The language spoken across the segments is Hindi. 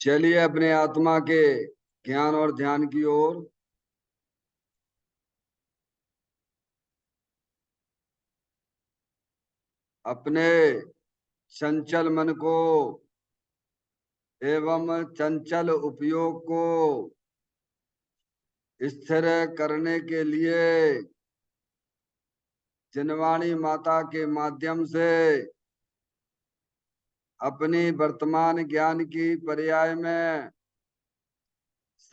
चलिए अपने आत्मा के ज्ञान और ध्यान की ओर। अपने चंचल मन को एवं चंचल उपयोग को स्थिर करने के लिए जिनवाणी माता के माध्यम से अपनी वर्तमान ज्ञान की पर्याय में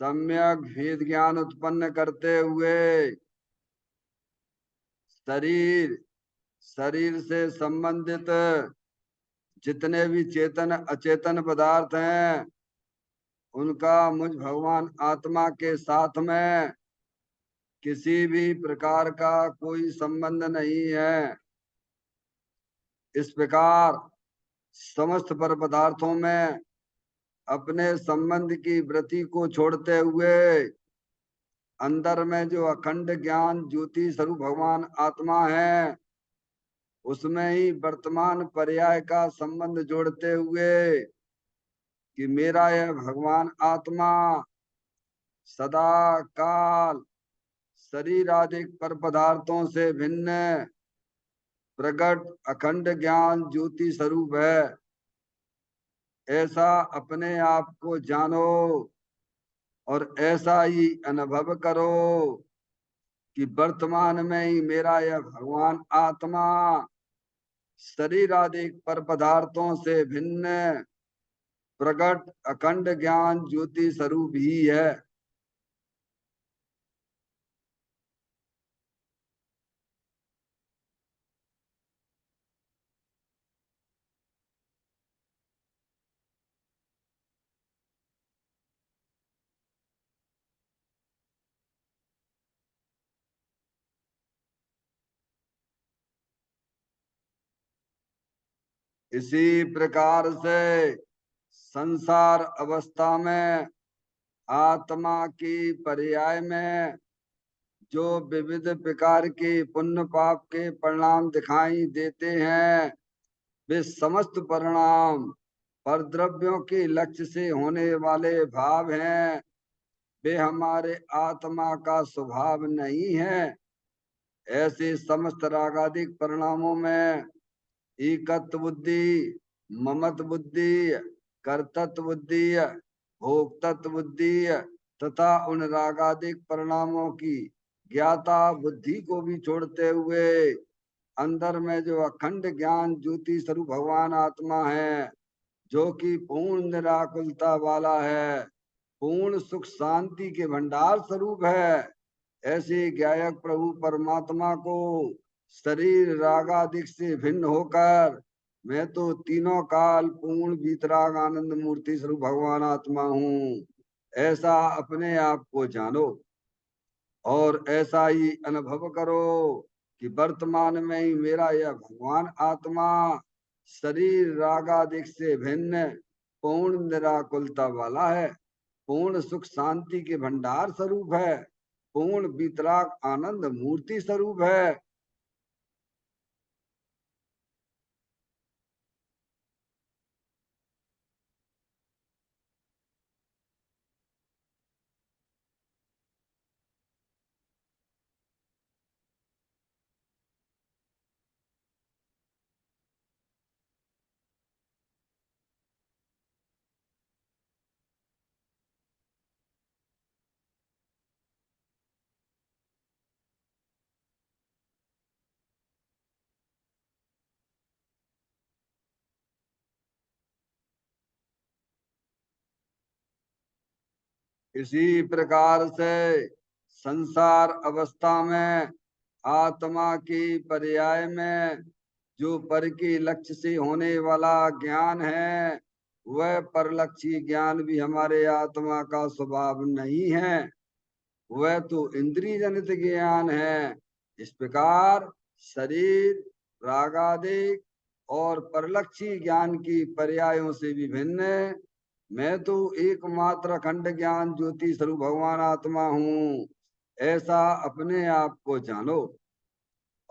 सम्यक भेद ज्ञान उत्पन्न करते हुए शरीर शरीर से संबंधित जितने भी चेतन अचेतन पदार्थ हैं उनका मुझ भगवान आत्मा के साथ में किसी भी प्रकार का कोई संबंध नहीं है। इस प्रकार समस्त पर पदार्थों में अपने संबंध की वृत्ति को छोड़ते हुए अंदर में जो अखंड ज्ञान ज्योति स्वरूप भगवान आत्मा है उसमें ही वर्तमान पर्याय का संबंध जोड़ते हुए कि मेरा यह भगवान आत्मा सदा काल शरीर आदि पर पदार्थों से भिन्न प्रकट अखंड ज्ञान ज्योति स्वरूप है। ऐसा अपने आप को जानो और ऐसा ही अनुभव करो कि वर्तमान में ही मेरा यह भगवान आत्मा शरीर आदि पर पदार्थों से भिन्न प्रकट अखंड ज्ञान ज्योति स्वरूप ही है। इसी प्रकार से संसार अवस्था में आत्मा की पर्याय में जो विविध प्रकार के पुण्य पाप के परिणाम दिखाई देते हैं वे समस्त परिणाम पर द्रव्यों के लक्ष्य से होने वाले भाव हैं। वे हमारे आत्मा का स्वभाव नहीं है। ऐसे समस्त रागादिक परिणामों में एकत्व बुद्धि, ममत्व बुद्धि, कर्तृत्व बुद्धि, भोक्तत्व बुद्धि तथा उन रागादिक परिणामों की ज्ञाता बुद्धि को भी छोड़ते हुए अंदर में जो अखंड ज्ञान ज्योति स्वरूप भगवान आत्मा है जो कि पूर्ण निराकुलता वाला है, पूर्ण सुख शांति के भंडार स्वरूप है, ऐसे ज्ञायक प्रभु परमात्मा को शरीर रागादिक से भिन्न होकर मैं तो तीनों काल पूर्ण वीतराग आनंद मूर्ति स्वरूप भगवान आत्मा हूँ, ऐसा अपने आप को जानो और ऐसा ही अनुभव करो कि वर्तमान में ही मेरा यह भगवान आत्मा शरीर रागादिक से भिन्न पूर्ण निराकुलता वाला है, पूर्ण सुख शांति के भंडार स्वरूप है, पूर्ण वितराग आनंद मूर्ति स्वरूप है। इसी प्रकार से संसार अवस्था में आत्मा की पर्याय में जो पर के लक्ष्य से होने वाला ज्ञान है वह परलक्षी ज्ञान भी हमारे आत्मा का स्वभाव नहीं है, वह तो इंद्रिय जनित ज्ञान है। इस प्रकार शरीर रागादिक और परलक्षी ज्ञान की पर्यायों से विभिन्न मैं तो एकमात्र अखंड ज्ञान ज्योति स्वरूप भगवान आत्मा हूँ, ऐसा अपने आप को जानो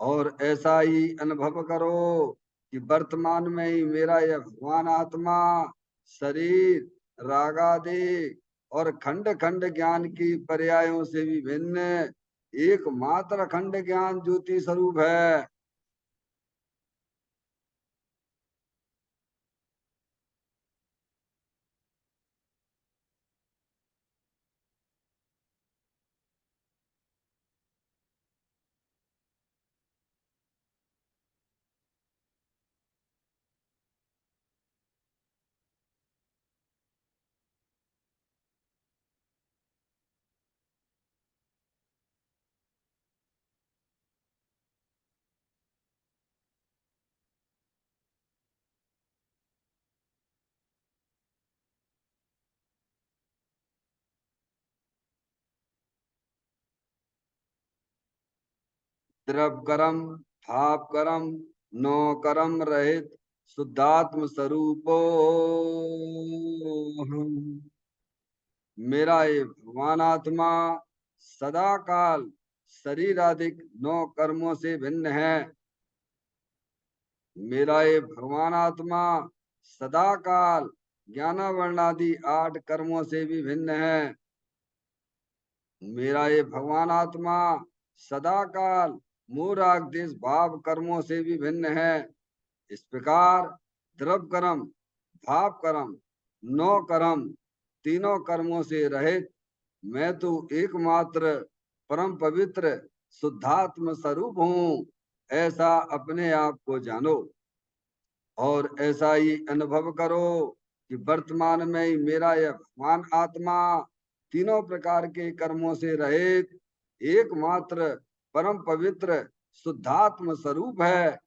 और ऐसा ही अनुभव करो कि वर्तमान में ही मेरा यह भगवान आत्मा शरीर रागादि और खंड खंड ज्ञान की पर्यायों से भी भिन्न एकमात्र अखंड ज्ञान ज्योति स्वरूप है। द्रव कर्म भाव कर्म नो कर्म रहित शुद्धात्म स्वरूपो मेरा ये भगवान आत्मा सदा काल शरीर आदि नौ कर्मों से भिन्न है। मेरा ये भगवान आत्मा सदा काल ज्ञान वर्णादि 8 कर्मों से भी भिन्न है। मेरा ये भगवान आत्मा सदा काल मूराग देश भाव कर्मों से भी भिन्न है। इस प्रकार द्रव कर्म भाव कर्म नौ कर्म तीनों कर्मों से रहित मैं तो एकमात्र परम पवित्र शुद्धात्म स्वरूप हूँ, ऐसा अपने आप को जानो और ऐसा ही अनुभव करो कि वर्तमान में ही मेरा यह भगवान आत्मा तीनों प्रकार के कर्मों से रहित एकमात्र परम पवित्र शुद्धात्म स्वरूप है।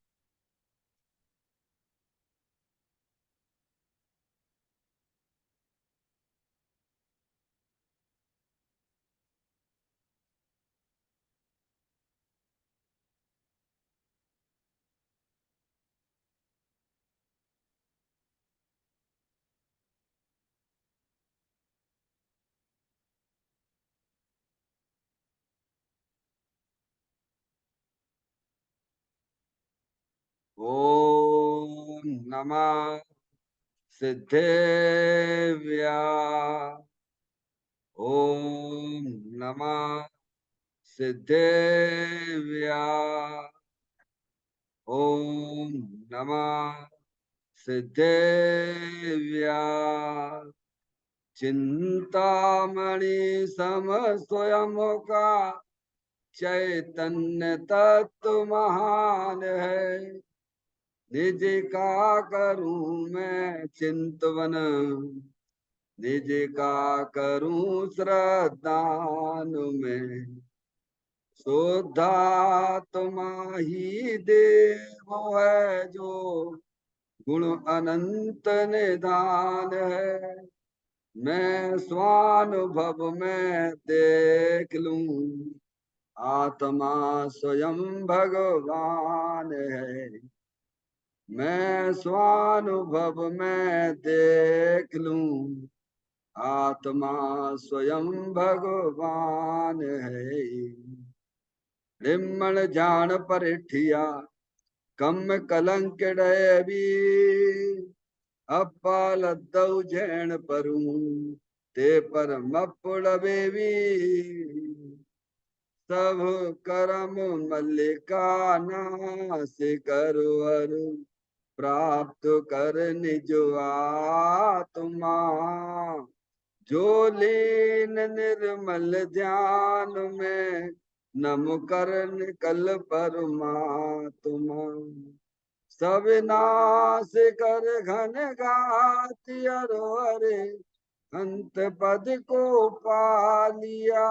ओम नमः सिद्धेव्या। ओम नमः सिद्धेव्या। ओम नमः सिद्धेव्या। चिंतामणि सम स्वयं का चैतन्य तत्व महान है। निज का करूं मैं चिंतवन निज का करूं श्रद्धान में। शुद्धात्मा ही देव है जो गुण अनंत निधान है। मैं स्वानुभव में देख लूं आत्मा स्वयं भगवान है। मैं स्वानुभव में देख लूं आत्मा स्वयं भगवान है। रिमण जान परिठिया कम कलंक भी अपाल दौ जैन परूं ते पर मपुड़ बेबी। सब करम मल्लिका नाश करवर प्राप्त कर निज आत्मा। जो लीन निर्मल ध्यान में नम कर निकल परमात्मा। सब नाश कर घन घाति अरे अंत पद को पा लिया।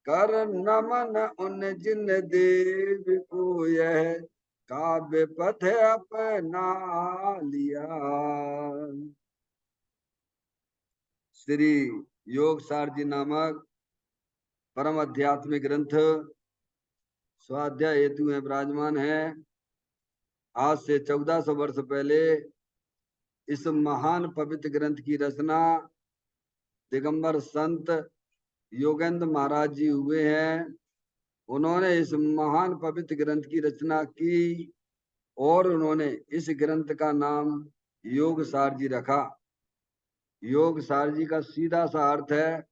कर नमन उन जिन देव को यह काव्य पथ अपना लिया। श्री योग सारजी नामक परम आध्यात्मिक ग्रंथ स्वाध्याय हेतु में विराजमान है। आज से 1400 वर्ष पहले इस महान पवित्र ग्रंथ की रचना दिगंबर संत योगेंद्र महाराज जी हुए हैं। उन्होंने इस महान पवित्र ग्रंथ की रचना की और उन्होंने इस ग्रंथ का नाम योग सार जी रखा। योग सार जी का सीधा सा अर्थ है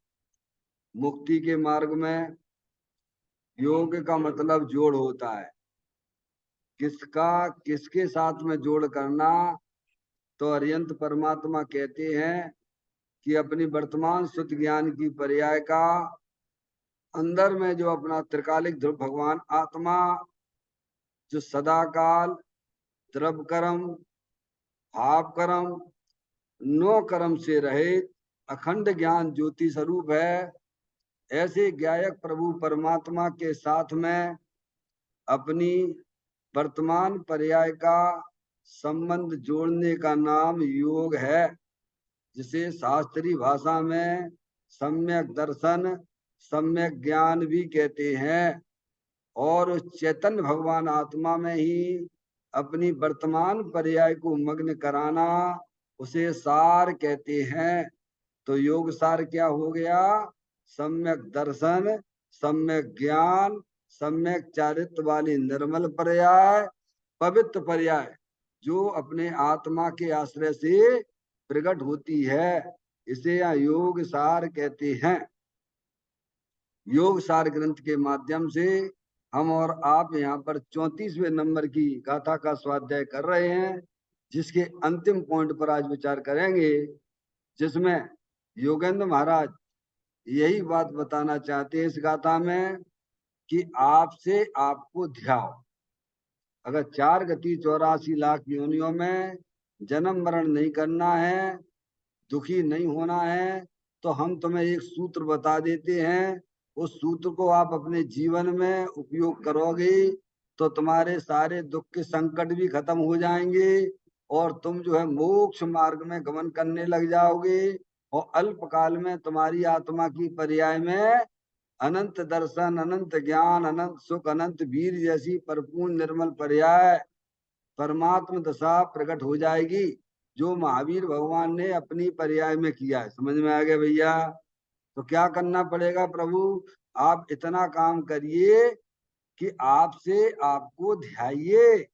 मुक्ति के मार्ग में योग का मतलब जोड़ होता है। किसका किसके साथ में जोड़ करना? तो अरिहंत परमात्मा कहते हैं कि अपनी वर्तमान शुद्ध ज्ञान की पर्याय का अंदर में जो अपना त्रिकालिक ध्रुव भगवान आत्मा जो सदाकाल द्रव कर्म भाव कर्म नो कर्म से रहित अखंड ज्ञान ज्योति स्वरूप है, ऐसे ज्ञायक प्रभु परमात्मा के साथ में अपनी वर्तमान पर्याय का संबंध जोड़ने का नाम योग है, जिसे शास्त्रीय भाषा में सम्यक दर्शन सम्यक ज्ञान भी कहते हैं। और उस चैतन्य भगवान आत्मा में ही अपनी वर्तमान पर्याय को मग्न कराना उसे सार कहते हैं। तो योग सार क्या हो गया? सम्यक दर्शन सम्यक ज्ञान सम्यक चारित्र वाली निर्मल पर्याय पवित्र पर्याय जो अपने आत्मा के आश्रय से प्रकट होती है, इसे यहाँ योग सार कहते हैं। योग सार ग्रंथ के माध्यम से हम और आप यहाँ पर 34वें नंबर की गाथा का स्वाध्याय कर रहे हैं, जिसके अंतिम पॉइंट पर आज विचार करेंगे, जिसमें योगेंद्र महाराज यही बात बताना चाहते हैं इस गाथा में कि आपसे आपको ध्यान, अगर 4 गति 84 लाख योनियों में जन्म मरण नहीं करना है, दुखी नहीं होना है, तो हम तुम्हें एक सूत्र बता देते हैं। उस सूत्र को आप अपने जीवन में उपयोग करोगे तो तुम्हारे सारे दुख के संकट भी खत्म हो जाएंगे और तुम जो है मोक्ष मार्ग में गमन करने लग जाओगे और अल्पकाल में तुम्हारी आत्मा की पर्याय में अनंत दर्शन अनंत ज्ञान अनंत सुख अनंत वीर जैसी परिपूर्ण निर्मल पर्याय परमात्म दशा प्रकट हो जाएगी, जो महावीर भगवान ने अपनी पर्याय में किया है। समझ में आ गया भैया? तो क्या करना पड़ेगा? प्रभु आप इतना काम करिए कि आपसे आपको ध्याइए।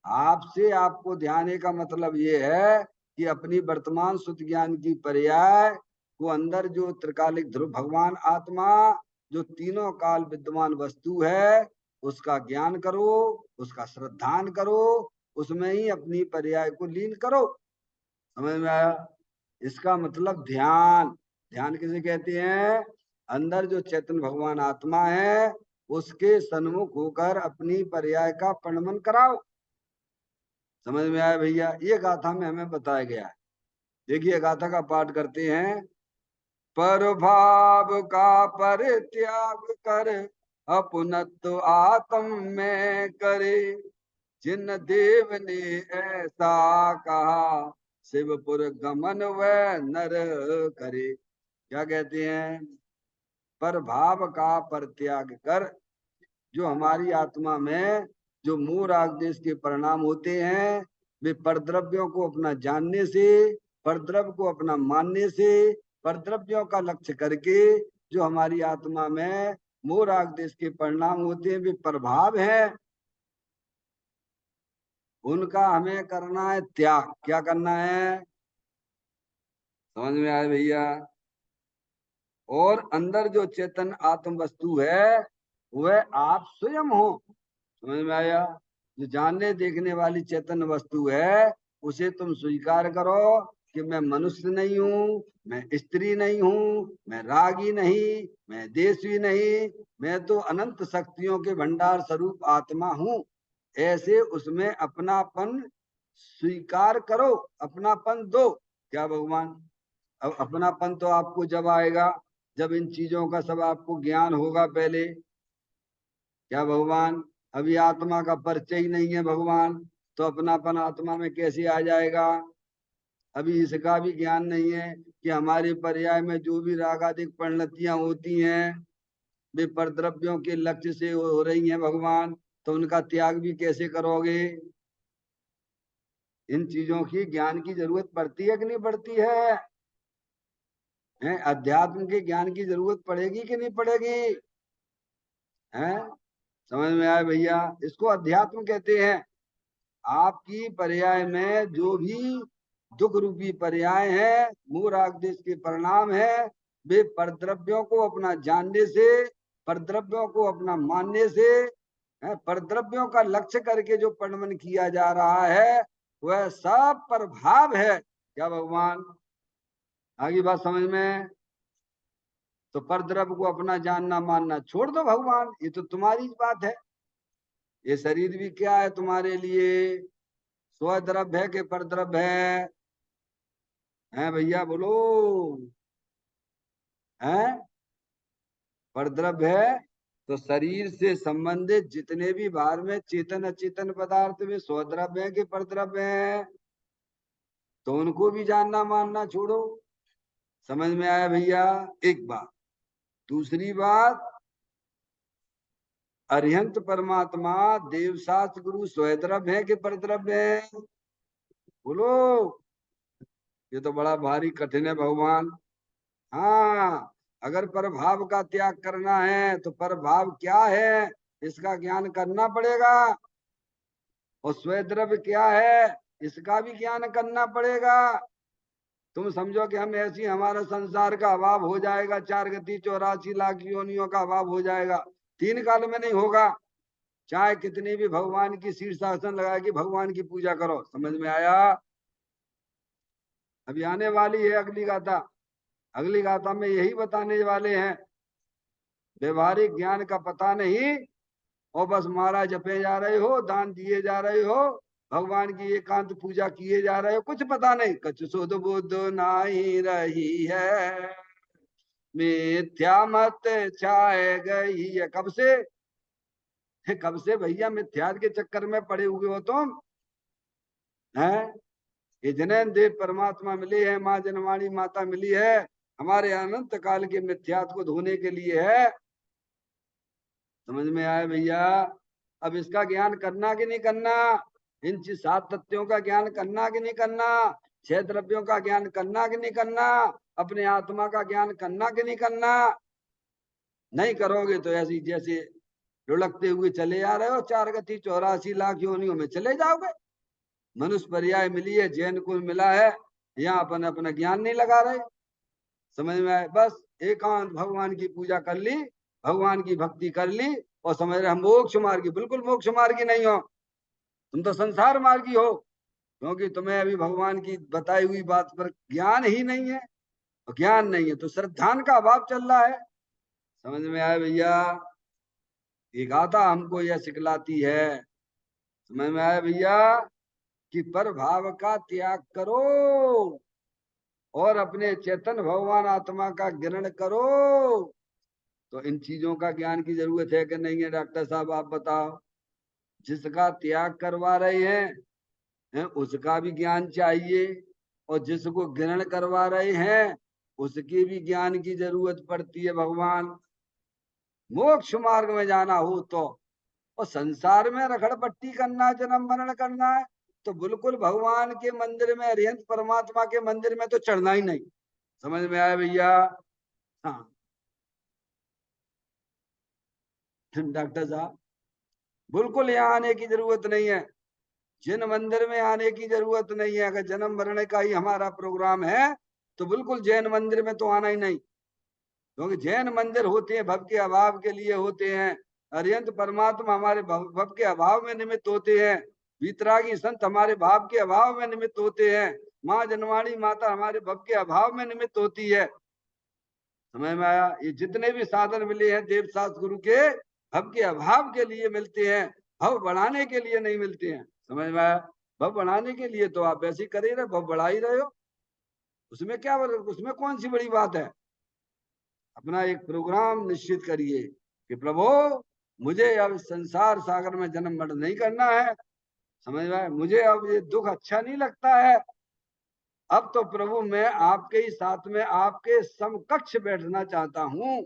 आपसे आपको ध्याने का मतलब ये है कि अपनी वर्तमान शुद्ध ज्ञान की पर्याय को अंदर जो त्रिकालिक ध्रुव भगवान आत्मा जो तीनों काल विद्यमान वस्तु है उसका ज्ञान करो, उसका श्रद्धान करो, उसमें ही अपनी पर्याय को लीन करो। समझ में आया? इसका मतलब ध्यान। ध्यान किसे कहते हैं? अंदर जो चैतन्य भगवान आत्मा है उसके सन्मुख होकर अपनी पर्याय का प्रणमन कराओ। समझ में आया भैया? ये गाथा में हमें बताया गया है। देखिए गाथा का पाठ करते हैं। पर भाव का परित्याग कर अपनत्व आत्म में करे, जिन देव ने ऐसा कहा शिवपुर गमन व नर करे। क्या कहते हैं? पर भाव का परित्याग कर, जो हमारी आत्मा में जो मोह राग देश के परिणाम होते हैं वे परद्रव्यों को अपना जानने से, परद्रव्य को अपना मानने से, परद्रव्यों का लक्ष्य करके जो हमारी आत्मा में मोह राग देश के परिणाम होते हैं वे प्रभाव है, उनका हमें करना है त्याग। क्या करना है? समझ में आया भैया? और अंदर जो चेतन आत्म वस्तु है वह आप स्वयं हो। समझ में आया? जो जानने देखने वाली चेतन वस्तु है उसे तुम स्वीकार करो कि मैं मनुष्य नहीं हूँ, मैं स्त्री नहीं हूँ, मैं रागी नहीं, मैं देशी नहीं, मैं तो अनंत शक्तियों के भंडार स्वरूप आत्मा हूँ। ऐसे उसमें अपनापन स्वीकार करो, अपनापन दो। क्या भगवान? अब अपनापन तो आपको जब आएगा जब इन चीजों का सब आपको ज्ञान होगा पहले। क्या भगवान? अभी आत्मा का परिचय ही नहीं है भगवान, तो अपनापन आत्मा में कैसे आ जाएगा? अभी इसका भी ज्ञान नहीं है कि हमारे पर्याय में जो भी रागादिक परिणतियां होती हैं वे परद्रव्यों के लक्ष्य से हो रही हैं भगवान, तो उनका त्याग भी कैसे करोगे? इन चीजों की ज्ञान की जरूरत पड़ती है कि नहीं पड़ती है? अध्यात्म के ज्ञान की जरूरत पड़ेगी कि नहीं पड़ेगी? हैं? समझ में आया भैया? इसको अध्यात्म कहते हैं। आपकी पर्याय में जो भी दुख रूपी पर्याय है, मूढ़ादेश के परिणाम है। वे परद्रव्यों को अपना जानने से, परद्रव्यों को अपना मानने से, परद्रव्यों का लक्ष्य करके जो परिणमन किया जा रहा है वह सब प्रभाव है। क्या भगवान, आगे बात समझ में? तो परद्रव्य को अपना जानना मानना छोड़ दो भगवान, ये तो तुम्हारी बात है। ये शरीर भी क्या है तुम्हारे लिए? स्वद्रव्य है कि परद्रव्य है भैया बोलो? है परद्रव्य है। तो शरीर से संबंधित जितने भी भार में चेतन अचेतन पदार्थ में स्वद्रव्य है कि परद्रव्य है, तो उनको भी जानना मानना छोड़ो। समझ में आया भैया? एक बात। दूसरी बात, अरिहंत परमात्मा देवशास्त्र गुरु स्वद्रव्य है कि परद्रव्य है? बोलो। ये तो बड़ा भारी कठिन है भगवान। हाँ, अगर प्रभाव का त्याग करना है तो प्रभाव क्या है इसका ज्ञान करना पड़ेगा, और स्वद्रव्य क्या है इसका भी ज्ञान करना पड़ेगा। तुम समझो कि हम ऐसी हमारा संसार का अभाव हो जाएगा, 4 गति 84 लाख योनियों का अभाव हो जाएगा, 3 काल में नहीं होगा। चाहे कितनी भी भगवान की शीर्षासन लगा के भगवान की पूजा करो। समझ में आया? अभी आने वाली है अगली गाथा। अगली गाथा में यही बताने वाले हैं। व्यवहारिक ज्ञान का पता नहीं और बस माला जपे जा रहे हो, दान दिए जा रहे हो, भगवान की एकांत पूजा किए जा रहे हो, कुछ पता नहीं। कछ सुध बुध नाही रही है, मिथ्या मत छाए गई है। कब से? कब से भैया मिथ्या के चक्कर में पड़े हुए हो तुम? हैं? ये जैन देव परमात्मा मिली है, माँ जनवाणी माता मिली है, हमारे अनंत काल के मिथ्यात को धोने के लिए है। समझ में आया भैया? अब इसका ज्ञान करना कि नहीं करना? इन 7 तत्वों का ज्ञान करना कि नहीं करना? 6 द्रव्यों का ज्ञान करना कि नहीं करना? अपने आत्मा का ज्ञान करना कि नहीं करना? नहीं करोगे तो ऐसी जैसे लुढ़कते हुए चले आ रहे हो, 4 गति 84 लाख योनियों में चले जाओगे। मनुष्य पर्याय मिली है, जैन कुल मिला है, यहाँ अपन अपना ज्ञान नहीं लगा रहे। समझ में आए? बस एकांत भगवान की पूजा कर ली, भगवान की भक्ति कर ली, और समझ रहे हम मोक्ष मार्गी। बिल्कुल मोक्ष मार्गी नहीं हो, तुम तो संसार मार्गी हो, क्योंकि तुम्हें अभी भगवान की बताई हुई बात पर ज्ञान ही नहीं है। और ज्ञान नहीं है तो श्रद्धान का अभाव चल रहा है। समझ में आया भैया? ये गाथा हमको यह सिखलाती है। समझ में आया भैया कि पर भाव का त्याग करो और अपने चेतन भगवान आत्मा का ग्रहण करो। तो इन चीजों का ज्ञान की जरूरत है कि नहीं है डॉक्टर साहब, आप बताओ? जिसका त्याग करवा रहे हैं उसका भी ज्ञान चाहिए, और जिसको ग्रहण करवा रहे हैं उसके भी ज्ञान की जरूरत पड़ती है भगवान। मोक्ष मार्ग में जाना हो तो, और संसार में रखड़पट्टी करना, जन्म मरण करना है, तो बिल्कुल भगवान के मंदिर में, अरिहंत परमात्मा के मंदिर में तो चढ़ना ही नहीं। समझ में आया भैया? हाँ डॉक्टर साहब, बिल्कुल यहाँ आने की जरूरत नहीं है, जिन मंदिर में आने की जरूरत नहीं है। अगर जन्म मरण का ही हमारा प्रोग्राम है तो बिल्कुल जैन मंदिर में तो आना ही नहीं, क्योंकि जैन मंदिर होते हैं भव के अभाव के लिए होते हैं। अरिहंत परमात्मा हमारे भव के अभाव में निमित्त होते हैं। वीतरागी संत हमारे भाव के अभाव में निमित्त होते हैं। माँ जनवाणी माता हमारे भव के अभाव में निमित्त होती है। समझ में आया? ये जितने भी साधन मिले हैं देव शास्त्र गुरु के, भव के अभाव के लिए मिलते हैं, भव बढ़ाने के लिए नहीं मिलते हैं। समझ में आया? भव बढ़ाने के लिए तो आप ऐसे ही कर ही रहे, भव बढ़ा ही रहे हो, उसमें क्या, उसमें कौन सी बड़ी बात है? अपना एक प्रोग्राम निश्चित करिए कि प्रभु मुझे अब संसार सागर में जन्म मरण नहीं करना है। समझ में आया? मुझे अब ये दुख अच्छा नहीं लगता है। अब तो प्रभु मैं आपके ही साथ में आपके समकक्ष बैठना चाहता हूँ।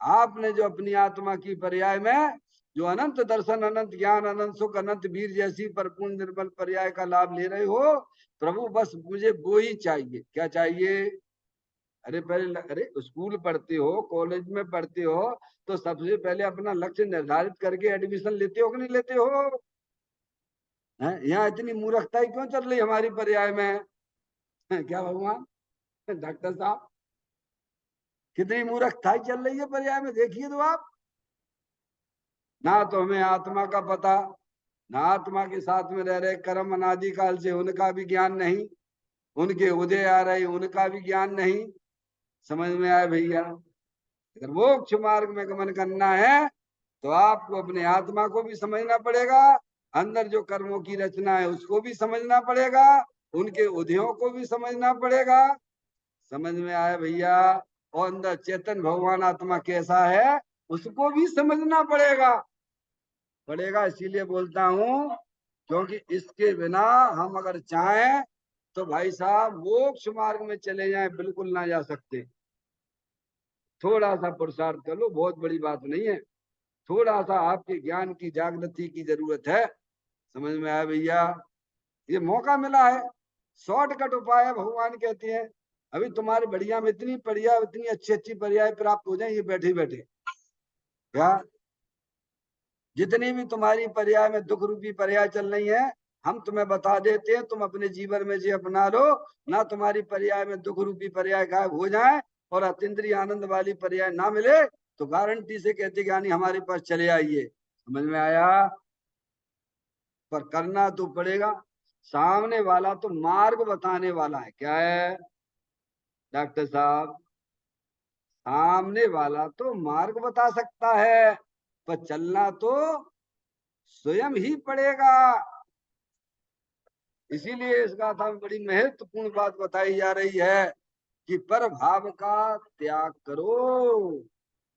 आपने जो अपनी आत्मा की पर्याय में जो अनंत दर्शन, अनंत ज्ञान, अनंत सुख, अनंत वीर जैसी परिपूर्ण निर्मल पर्याय का लाभ ले रहे हो प्रभु, बस मुझे वो ही चाहिए। क्या चाहिए? अरे पहले, अरे स्कूल पढ़ते हो, कॉलेज में पढ़ते हो, तो सबसे पहले अपना लक्ष्य निर्धारित करके एडमिशन लेते हो कि नहीं लेते हो? यहाँ इतनी मूर्खता क्यों चल रही हमारी पर्याय में? क्या भगवान? डॉक्टर साहब कितनी मूर्खताई चल रही है पर्याय में, देखिए तो आप। ना तो हमें आत्मा का पता, ना आत्मा के साथ में रह रहे कर्म अनादि काल से उनका भी ज्ञान नहीं, उनके उदय आ रहे उनका भी ज्ञान नहीं। समझ में आए भैया? अगर मोक्ष मार्ग में गमन करना है तो आपको अपने आत्मा को भी समझना पड़ेगा, अंदर जो कर्मों की रचना है उसको भी समझना पड़ेगा, उनके उदयों को भी समझना पड़ेगा। समझ में आया भैया? और अंदर चेतन भगवान आत्मा कैसा है उसको भी समझना पड़ेगा। इसीलिए बोलता हूं, क्योंकि इसके बिना हम अगर चाहें तो भाई साहब मोक्ष मार्ग में चले जाएं, बिल्कुल ना जा सकते। थोड़ा सा पुरुषार्थ कर लो, बहुत बड़ी बात नहीं है। थोड़ा सा आपके ज्ञान की जागृति की जरूरत है। समझ में आया भैया? ये मौका मिला है, शॉर्टकट उपाय है। भगवान कहते हैं अभी तुम्हारे बढ़िया में इतनी पर्याय, इतनी अच्छी अच्छी पर्याय प्राप्त हो जाए ये बैठे बैठे। क्या जितनी भी तुम्हारी पर्याय में दुख रूपी पर्याय चल रही है, हम तुम्हें बता देते हैं, तुम अपने जीवन में जे अपना लो ना, तुम्हारी पर्याय में दुख रूपी पर्याय गायब हो जाए और अतीन्द्रिय आनंद वाली पर्याय ना मिले तो गारंटी से कहते ज्ञानी हमारे पास चले आइए। समझ में आया? पर करना तो पड़ेगा। सामने वाला तो मार्ग बताने वाला है। क्या है डॉक्टर साहब? सामने वाला तो मार्ग बता सकता है, पर चलना तो स्वयं ही पड़ेगा। इसीलिए इस गाथा में बड़ी महत्वपूर्ण बात बताई जा रही है कि पर भाव का त्याग करो।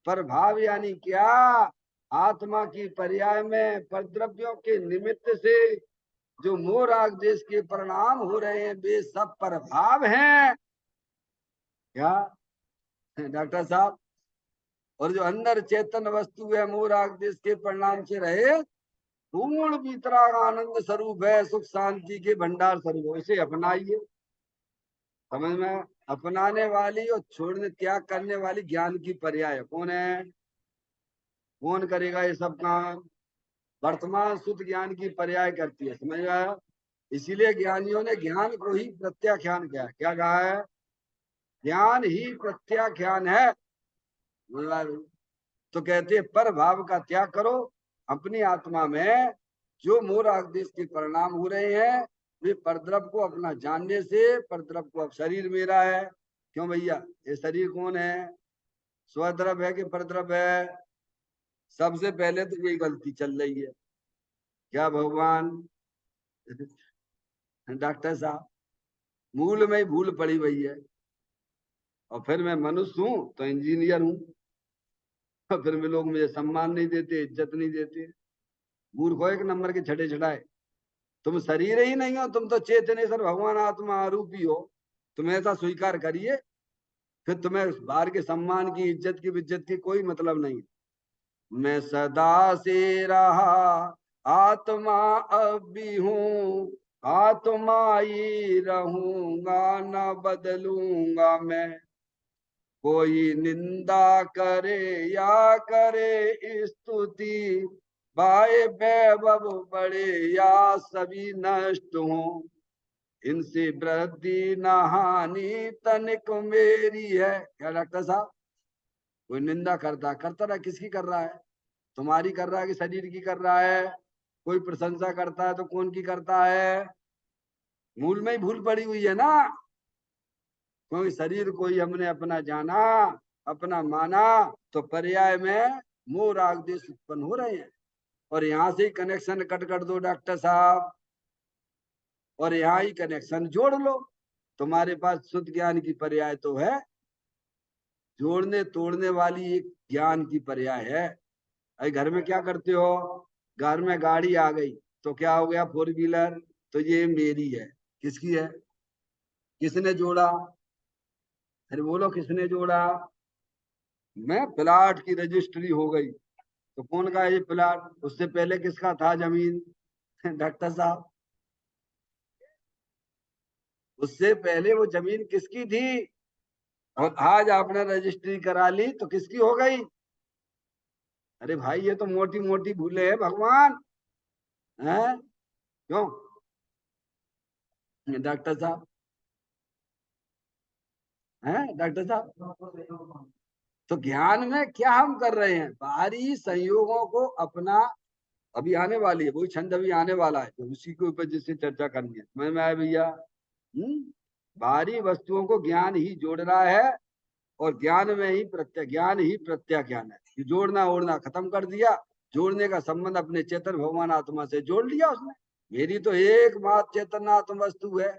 पर भाव यानी क्या? आत्मा की पर्याय में परद्रव्यों के निमित्त से जो मोह राग देश के परिणाम हो रहे हैं वे सब प्रभाव हैं। क्या डॉक्टर साहब? और जो अंदर चेतन वस्तु है मोह राग देश के परिणाम से रहे, पूर्ण वितराग आनंद स्वरूप है, सुख शांति के भंडार स्वरूप, इसे अपनाइए। समझ में? अपनाने वाली और छोड़ने त्याग करने वाली ज्ञान की पर्याय कौन है? कौन करेगा ये सब काम? वर्तमान शुद्ध ज्ञान की पर्याय करती है। समझ में आया? इसीलिए ज्ञानियों ने ज्ञान को ही प्रत्याख्यान किया। क्या कहा है? ज्ञान ही प्रत्याख्यान है। तो कहते हैं पर भाव का त्याग करो। अपनी आत्मा में जो मोह आदेश के परिणाम हो रहे हैं वे परद्रव्य को अपना जानने से, परद्रव्य को अब शरीर मेरा है। क्यों भैया? ये शरीर कौन है? स्वद्रव्य है कि परद्रव्य है? सबसे पहले तो यही गलती चल रही है। क्या भगवान? डॉक्टर साहब मूल में ही भूल पड़ी हुई है। और फिर मैं मनुष्य हूं तो इंजीनियर हूं, और फिर भी लोग मुझे सम्मान नहीं देते, इज्जत नहीं देते। मूर्ख हो एक नंबर के छठे छठाए। तुम शरीर ही नहीं हो, तुम तो चेतनेश्वर भगवान आत्मा आरूपी हो। तुम ऐसा स्वीकार करिए, फिर तुम्हें बाहर के सम्मान की, इज्जत की, इज्जत की कोई मतलब नहीं। मैं सदा से रहा आत्मा अब भी हूँ, आत्मा ही रहूंगा न बदलूंगा मैं। कोई निंदा करे या करे स्तुति, बाए वैभव बड़े या सभी नष्ट हों, इनसे वृद्धि न हानि तनिक मेरी है। क्या डॉक्टर साहब? कोई निंदा करता रहा, किसकी कर रहा है? तुम्हारी कर रहा है कि शरीर की कर रहा है? कोई प्रशंसा करता है तो कौन की करता है? मूल में ही भूल पड़ी हुई है ना। क्योंकि शरीर को ही हमने अपना जाना, अपना माना, तो पर्याय में मोह राग देश उत्पन्न हो रहे हैं। और यहाँ से ही कनेक्शन कट कर दो डॉक्टर साहब, और यहाँ ही कनेक्शन जोड़ लो। तुम्हारे पास शुद्ध ज्ञान की पर्याय तो है, जोड़ने तोड़ने वाली एक ज्ञान की पर्याय है। अरे घर में क्या करते हो? घर में गाड़ी आ गई तो क्या हो गया? फोर व्हीलर, तो ये मेरी है। किसकी है? किसने जोड़ा? अरे बोलो किसने जोड़ा? मैं प्लाट की रजिस्ट्री हो गई तो कौन का है ये प्लाट? उससे पहले किसका था जमीन? डॉक्टर साहब उससे पहले वो जमीन किसकी थी? और आज आपने रजिस्ट्री करा ली तो किसकी हो गई? अरे भाई ये तो मोटी मोटी भूले हैं भगवान। हैं? क्यों डॉक्टर साहब? है डॉक्टर साहब। तो ज्ञान में क्या हम कर रहे हैं, बाहरी संयोगों को अपना, अभी आने वाली है वही छंद, अभी आने वाला है, तो उसी के ऊपर जिससे चर्चा करनी है, समझ में आया भैया। बाहरी वस्तुओं को ज्ञान ही जोड़ रहा है, और ज्ञान में ही ज्ञान ही प्रत्याज्ञान है। ये जोड़ना ओढ़ना खत्म कर दिया, जोड़ने का संबंध अपने चेतन भगवान आत्मा से जोड़ लिया उसने। मेरी तो एकमात्र चेतन आत्म वस्तु है।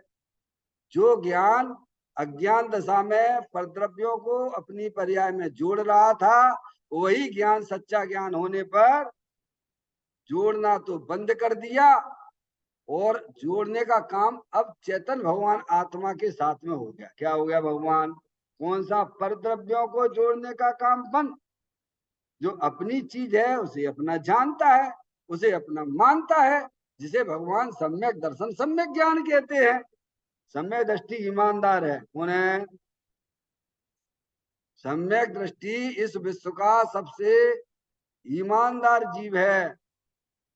जो ज्ञान अज्ञान दशा में परद्रव्यों को अपनी पर्याय में जोड़ रहा था, वही ज्ञान सच्चा ज्ञान होने पर जोड़ना तो बंद कर दिया, और जोड़ने का काम अब चेतन भगवान आत्मा के साथ में हो गया। क्या हो गया भगवान? कौन सा? परद्रव्यों को जोड़ने का काम बंद। जो अपनी चीज है उसे अपना जानता है, उसे अपना मानता है, जिसे भगवान सम्यक दर्शन सम्यक ज्ञान कहते हैं। सम्यक दृष्टि ईमानदार है। कौन है? सम्यक दृष्टि इस विश्व का सबसे ईमानदार जीव है,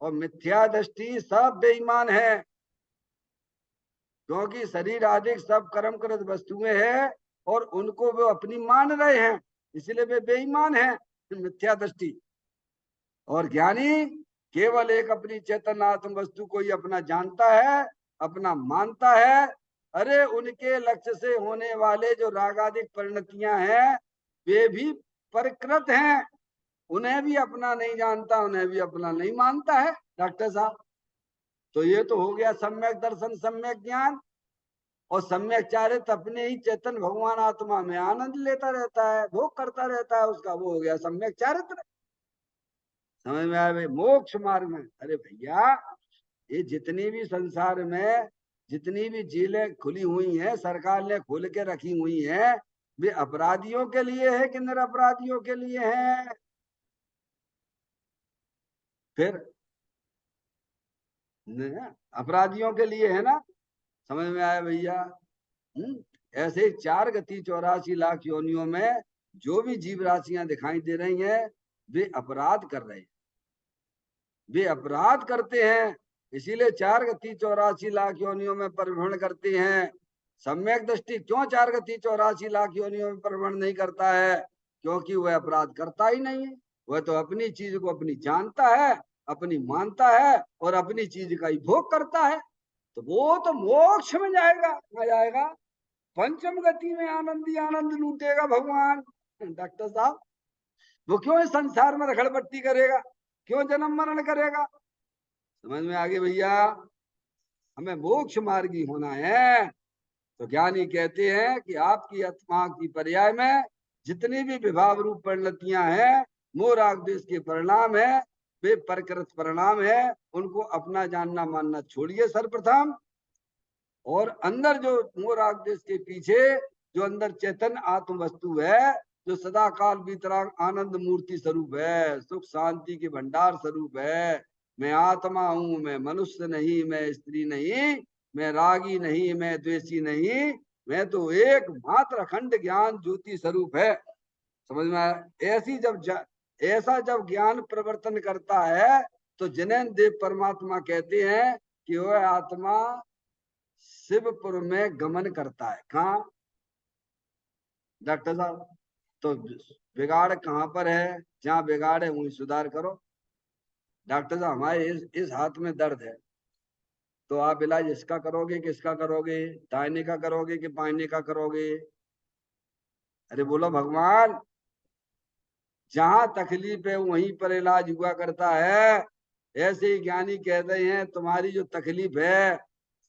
और मिथ्या दृष्टि सब बेईमान है, क्योंकि शरीर आदि सब कर्मकृत वस्तुएं हैं और उनको वो अपनी मान रहे हैं, इसलिए वे बेईमान हैं, मिथ्या दृष्टि। और ज्ञानी केवल एक अपनी चेतनात्म वस्तु को ही अपना जानता है, अपना मानता है। अरे उनके लक्ष्य से होने वाले जो रागादिक परिणतियां हैं वे भी परिकृत हैं, उन्हें भी अपना नहीं जानता, उन्हें भी अपना नहीं मानता है डॉक्टर साहब। तो ये तो हो गया सम्यक दर्शन सम्यक ज्ञान। और सम्यक चारित्र अपने ही चेतन भगवान आत्मा में आनंद लेता रहता है, भोग करता रहता है उसका, वो हो गया सम्यक चारित्र। समझ में आया भाई? मोक्ष मार्ग में, अरे भैया ये जितनी भी संसार में जितनी भी जेलें खुली हुई हैं, सरकार ने खोल के रखी हुई हैं, वे अपराधियों के लिए है कि निरपराधियों के लिए है? फिर अपराधियों के लिए है ना। समझ में आया भैया? ऐसे 4 गति 84 लाख योनियों में जो भी जीव राशियां दिखाई दे रही हैं, वे अपराध कर रहे हैं, वे अपराध करते हैं, इसीलिए 4 गति 84 लाख योनियों में परिभ्रमण करते हैं। सम्यक दृष्टि क्यों 4 गति 84 लाख योनियों में परिभ्रमण नहीं करता है? क्योंकि वह अपराध करता ही नहीं है। वह तो अपनी चीज को अपनी जानता है, अपनी मानता है, और अपनी चीज का ही भोग करता है। तो वो तो मोक्ष में जाएगा, कहाँ जाएगा? पंचम गति में आनंद ही आनंद लूटेगा भगवान। डॉक्टर साहब, वो क्यों इस संसार में रखड़पट्टी करेगा, क्यों जन्म मरण करेगा? समझ में आगे भैया? हमें मोक्ष मार्गी होना है। तो ज्ञानी कहते हैं कि आपकी आत्मा की पर्याय में जितनी भी विभाव रूप परिणतियां हैं, मोह राग द्वेष के परिणाम है, वे प्रकृत परिणाम है, उनको अपना जानना मानना छोड़िए सर्वप्रथम। और अंदर जो मोह राग द्वेष के पीछे जो अंदर चेतन आत्म वस्तु है, जो सदा काल वितराग आनंद मूर्ति स्वरूप है, सुख शांति के भंडार स्वरूप है, मैं आत्मा हूं, मैं मनुष्य नहीं, मैं स्त्री नहीं, मैं रागी नहीं, मैं द्वेषी नहीं, मैं तो एक मात्र अखंड ज्ञान ज्योति स्वरूप है। समझ में आया? ऐसा जब ज्ञान प्रवर्तन करता है, तो जिन्हें देव परमात्मा कहते हैं कि वह आत्मा शिवपुर में गमन करता है। कहाँ डॉक्टर साहब? तो बिगाड़ कहाँ पर है? जहाँ बिगाड़ है वहीं सुधार करो। डॉक्टर साहब हमारे इस हाथ में दर्द है, तो आप इलाज इसका करोगे किसका करोगे? दाहिने का करोगे कि बाइने का करोगे? अरे बोलो भगवान, जहां तकलीफ है वहीं पर इलाज हुआ करता है। ऐसे ही ज्ञानी कहते हैं तुम्हारी जो तकलीफ है,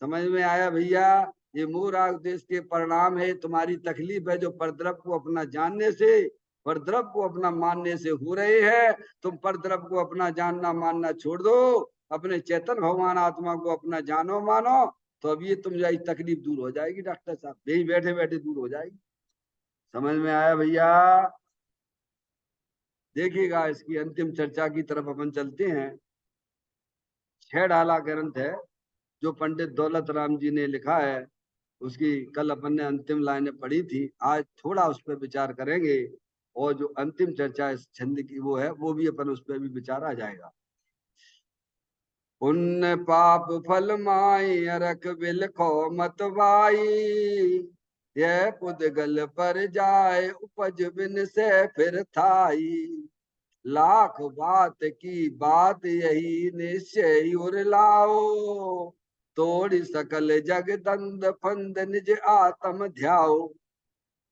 समझ में आया भैया, ये मोह राग देश के परिणाम है। तुम्हारी तकलीफ है जो परद्रव को अपना जानने से, परद्रव को अपना मानने से हो रहे हैं। तुम परद्रव को अपना जानना मानना छोड़ दो, अपने चेतन भगवान आत्मा को अपना जानो मानो, तो अब ये तुम्हारी तकलीफ दूर हो जाएगी डॉक्टर साहब, यही बैठे बैठे दूर हो जाएगी। समझ में आया भैया? देखिएगा इसकी अंतिम चर्चा की तरफ अपन चलते हैं। 6 डाला ग्रंथ है जो पंडित दौलत राम जी ने लिखा है, उसकी कल अपन ने अंतिम लाइनें पढ़ी थी, आज थोड़ा उस पर विचार करेंगे, और जो अंतिम चर्चा इस छंद की वो है, वो भी अपन उस पर भी विचार आ जाएगा। पुण्य पाप फल माई अरक बिलखो मतवाई, ये पुद्गल पर जाए उपज बिन से फिर थाई। लाख बात की बात यही निश्चय उर लाओ। तोड़ सकल जग दंद फंद निज आत्म ध्याओ।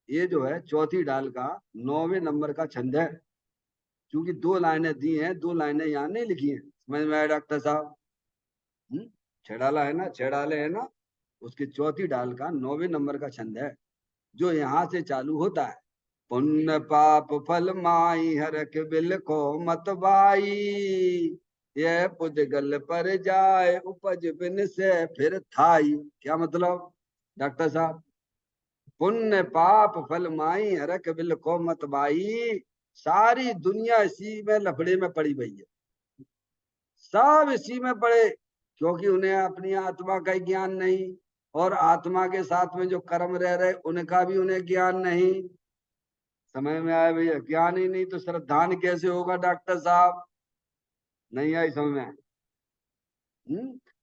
ये जो है चौथी डाल का 9वें नंबर का छंद है। क्योंकि 2 लाइनें दी हैं, 2 लाइनें यहाँ नहीं लिखी हैं। समझ में आया डॉक्टर साहब? छेड़ाला है ना, छेड़ाले है ना, उसकी चौथी डाल का 9वें नंबर का छंद है, जो यहाँ से चालू होता है। पुण्य पाप फल माई हरख बिल को मत बाई। ये पुद्गल पर जाए उपज बिन से फिर थाई। क्या मतलब डॉक्टर साहब? पुण्य पाप फल माई हरख बिल को मत बाई। सारी दुनिया इसी में लफड़े में पड़ी हुई है, सब इसी में पड़े, क्योंकि उन्हें अपनी आत्मा का ज्ञान नहीं, और आत्मा के साथ में जो कर्म रह रहे उनका भी उन्हें ज्ञान नहीं। समझ में आया भैया? ज्ञान ही नहीं तो श्रद्धान कैसे होगा डॉक्टर साहब? नहीं आई समझ में?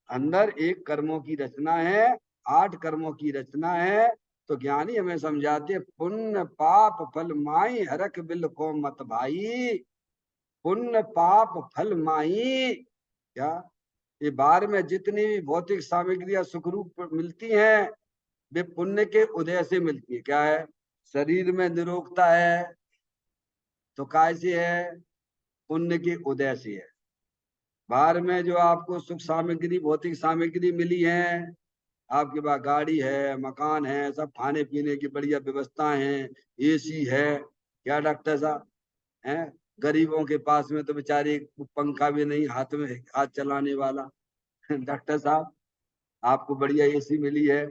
अंदर एक कर्मों की रचना है, 8 कर्मों की रचना है। तो ज्ञानी हमें समझाते हैं, पुण्य पाप फल माई हरख बिल को मत भाई। पुण्य पाप फल माई क्या? ये बाहर में जितनी भी भौतिक सामग्रियां सुखरूप मिलती हैं, वे पुण्य के उदय से मिलती है। क्या है? शरीर में निरोगता है तो काय से है? पुण्य के उदय से है। बाहर में जो आपको सुख सामग्री भौतिक सामग्री मिली है, आपके पास गाड़ी है, मकान है, सब खाने पीने की बढ़िया व्यवस्थाएं हैं, एसी है, क्या डॉक्टर साहब? हैं? गरीबों के पास में तो बेचारे पंखा भी नहीं, हाथ में हाथ चलाने वाला। डॉक्टर साहब आपको बढ़िया एसी मिली है,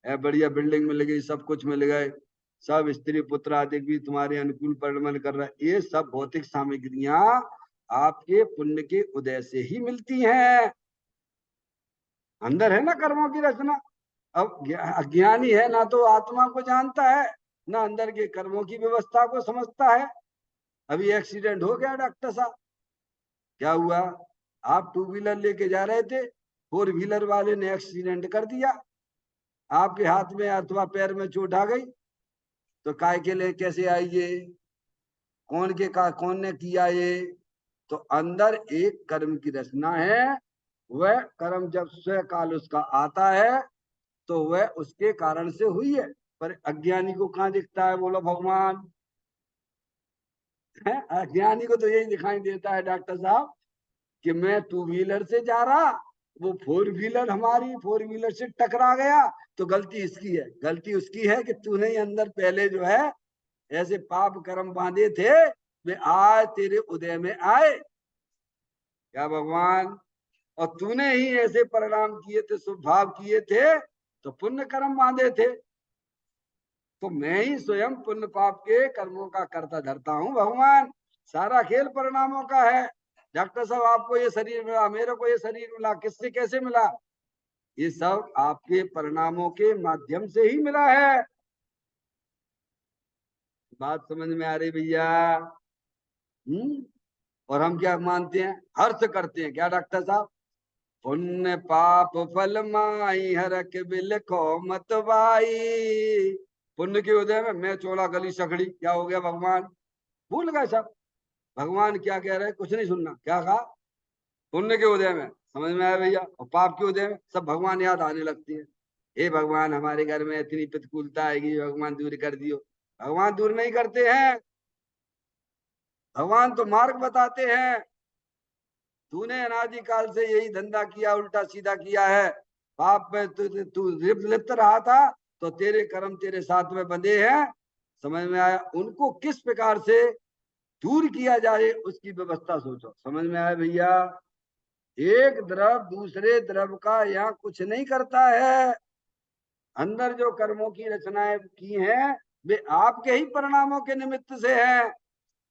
बढ़िया बिल्डिंग मिल गई, सब कुछ मिल गए, सब स्त्री पुत्र आदि भी तुम्हारे अनुकूल परिणमन कर रहा है। ये सब भौतिक सामग्रियां आपके पुण्य के उदय से ही मिलती हैं। अंदर है ना कर्मों की रचना। अब अज्ञानी है ना तो आत्मा को जानता है, ना अंदर के कर्मों की व्यवस्था को समझता है। अभी एक्सीडेंट हो गया डॉक्टर साहब, क्या हुआ? आप 2 व्हीलर लेके जा रहे थे, 4 व्हीलर वाले ने एक्सीडेंट कर दिया, आपके हाथ में अथवा पैर में चोट आ गई, तो काय के लिए कैसे आई ये? कौन के का कौन ने किया ये? तो अंदर एक कर्म की रचना है। वह कर्म जब स्वयं काल उसका आता है तो वह उसके कारण से हुई है। पर अज्ञानी को कहाँ दिखता है? बोलो भगवान। है अज्ञानी को तो यही दिखाई देता है डॉक्टर साहब कि मैं 2 व्हीलर से जा रहा, वो 4 व्हीलर हमारी 4 व्हीलर से टकरा गया, तो गलती इसकी है। गलती उसकी है कि तूने ही अंदर पहले जो है ऐसे पाप कर्म बांधे थे, वे आज तेरे उदय में आए। क्या भगवान? और तूने ही ऐसे परिणाम किए थे, स्वभाव किए थे, तो पुण्य कर्म बांधे थे। तो मैं ही स्वयं पुण्य पाप के कर्मों का कर्ता धरता हूँ भगवान। सारा खेल परिणामों का है। डॉक्टर साहब आपको ये शरीर मिला, मेरे को ये शरीर मिला, किससे कैसे मिला? ये सब आपके परिणामों के माध्यम से ही मिला है। बात समझ में आ रही भैया? और हम क्या मानते हैं? हर्ष करते हैं। क्या डॉक्टर साहब? पुण्य पाप फल माई हरक बिल को मत बाई। पुण्य के उदय में मैं चोला गली सकड़ी, क्या हो गया भगवान? भूल गए सब। भगवान क्या कह रहे हैं? कुछ नहीं सुनना। क्या कहा? पुण्य के उदय में समझ में आया भैया, और पाप के उदय में सब भगवान याद आने लगती है। हे भगवान हमारे घर में इतनी प्रतिकूलता आएगी, भगवान दूर कर दियो। भगवान दूर नहीं करते हैं, भगवान तो मार्ग बताते हैं। तूने अनादिकाल से यही धंधा किया, उल्टा सीधा किया है, पाप में तू लिप्त रहा था, तो तेरे कर्म तेरे साथ में बंधे हैं। समझ में आया? उनको किस प्रकार से दूर किया जाए उसकी व्यवस्था सोचो। समझ में आया भैया? एक द्रव दूसरे द्रव का यहाँ कुछ नहीं करता है। अंदर जो कर्मों की रचनाएं की हैं, वे आपके ही परिणामों के निमित्त से हैं,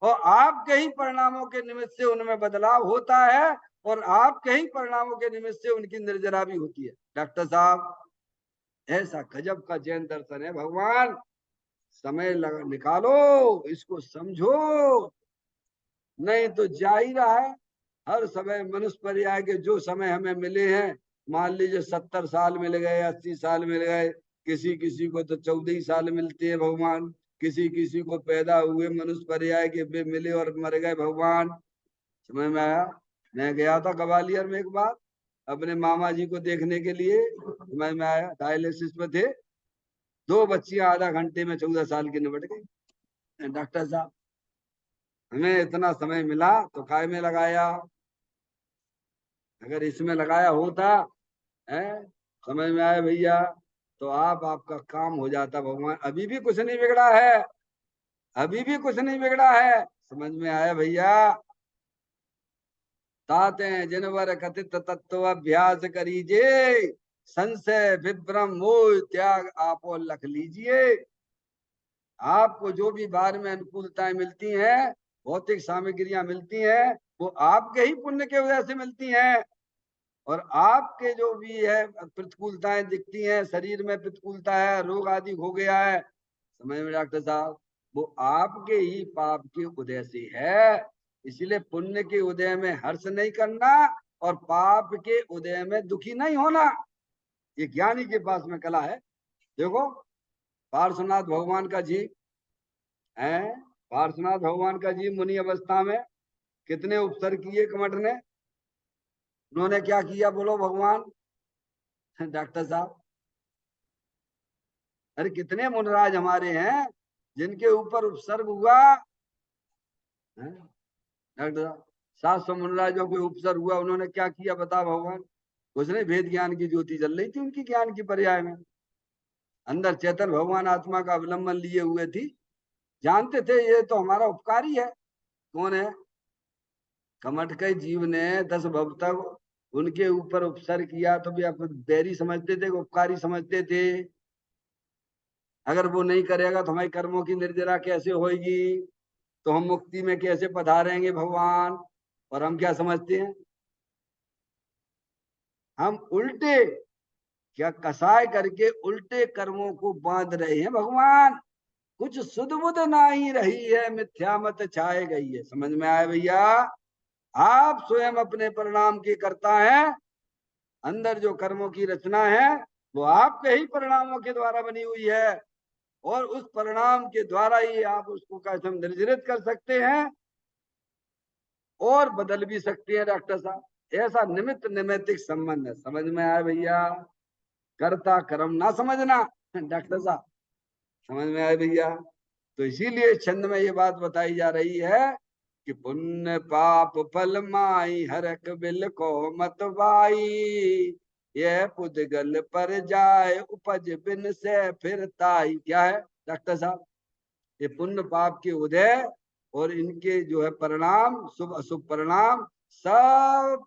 और आपके ही परिणामों के निमित्त से उनमें बदलाव होता है, और आपके ही परिणामों के निमित्त से उनकी निर्जरा भी होती है। डॉक्टर साहब ऐसा गजब का जैन दर्शन है भगवान। समय निकालो, इसको समझो, नहीं तो जा ही रहा है। हर समय मनुष्य पर्याय के जो समय हमें मिले हैं, मान लीजिए 70 साल मिल गए, 80 साल मिल गए, किसी किसी को तो 14 ही साल मिलते हैं भगवान, किसी किसी को पैदा हुए मनुष्य पर्याय के वे मिले और मर गए भगवान। समझ में आया? मैं गया था ग्वालियर में एक बार अपने मामा जी को देखने के लिए, समझ में आया? डायलिसिस में थे, 2 बच्चियां आधा घंटे में 14 साल की निपट गई। डॉक्टर साहब हमें इतना समय मिला तो काय में लगाया, अगर इसमें लगाया होता है, समझ में आया भैया, तो आपका काम हो जाता भगवान। अभी भी कुछ नहीं बिगड़ा है, अभी भी कुछ नहीं बिगड़ा है। समझ में आया भैया? ताते जिनवर कथित तत्व अभ्यास करीजे, संशय विभ्रम मोह त्याग आपो लख लीजिए। आपको जो भी बाहर में अनुकूलताएं मिलती हैं, भौतिक सामग्रियां मिलती हैं, वो आपके ही पुण्य के वजह से मिलती हैं। और आपके जो भी है प्रतिकूलताएं दिखती हैं, शरीर में प्रतिकूलता है, रोग आदि हो गया है, समझ में डॉक्टर साहब, वो आपके ही पाप के उदय से है। इसलिए पुण्य के उदय में हर्ष नहीं करना और पाप के उदय में दुखी नहीं होना, ये ज्ञानी के पास में कला है। देखो पार्श्वनाथ भगवान का जी है, पार्श्वनाथ भगवान का जी मुनि अवस्था में कितने उपसर्ग किए कमठ ने, उन्होंने क्या किया बोलो भगवान डॉक्टर साहब? अरे कितने मुनराज हमारे हैं जिनके ऊपर उपसर्ग हुआ है? डॉक्टर साहब 700 मुनराजों के उपसर्ग हुआ, उन्होंने क्या किया बता भगवान? कुछ नहीं, भेद ज्ञान की ज्योति जल रही थी उनकी ज्ञान की पर्याय में, अंदर चेतन भगवान आत्मा का अवलंबन लिए हुए थी, जानते थे ये तो हमारा उपकारी है। कौन है? कमठ के जीव ने 10 भव तक उनके ऊपर उपसर्ग किया तो भी आप बैरी समझते थे, उपकारी समझते थे। अगर वो नहीं करेगा तो हमारी कर्मों की निर्जरा कैसे होगी, तो हम मुक्ति में कैसे पधारेंगे भगवान? और हम क्या समझते हैं, हम उल्टे क्या कसाय करके उल्टे कर्मों को बांध रहे हैं भगवान। कुछ सुध बुध नहीं रही है, मिथ्या मत छाए गई है। समझ में आया भैया? आप स्वयं अपने परिणाम की करता है, अंदर जो कर्मों की रचना है वो आपके ही परिणामों के द्वारा बनी हुई है, और उस परिणाम के द्वारा ही आप उसको कैसे निर्जरित कर सकते हैं और बदल भी सकते हैं डॉक्टर साहब। ऐसा निमित्त निमित्तिक संबंध है। समझ में आया भैया? कर्ता कर्म ना समझना डॉक्टर साहब, समझ में आया भैया? तो इसीलिए छंद में ये बात बताई जा रही है कि पुण्य पाप फल माई हरक बिल को मत बाई, ये पुद्गल पर जाए उपज बिन से फिर ताई। क्या है डॉक्टर साहब? ये पुण्य पाप के उदय और इनके जो है परिणाम, शुभ अशुभ परिणाम, सब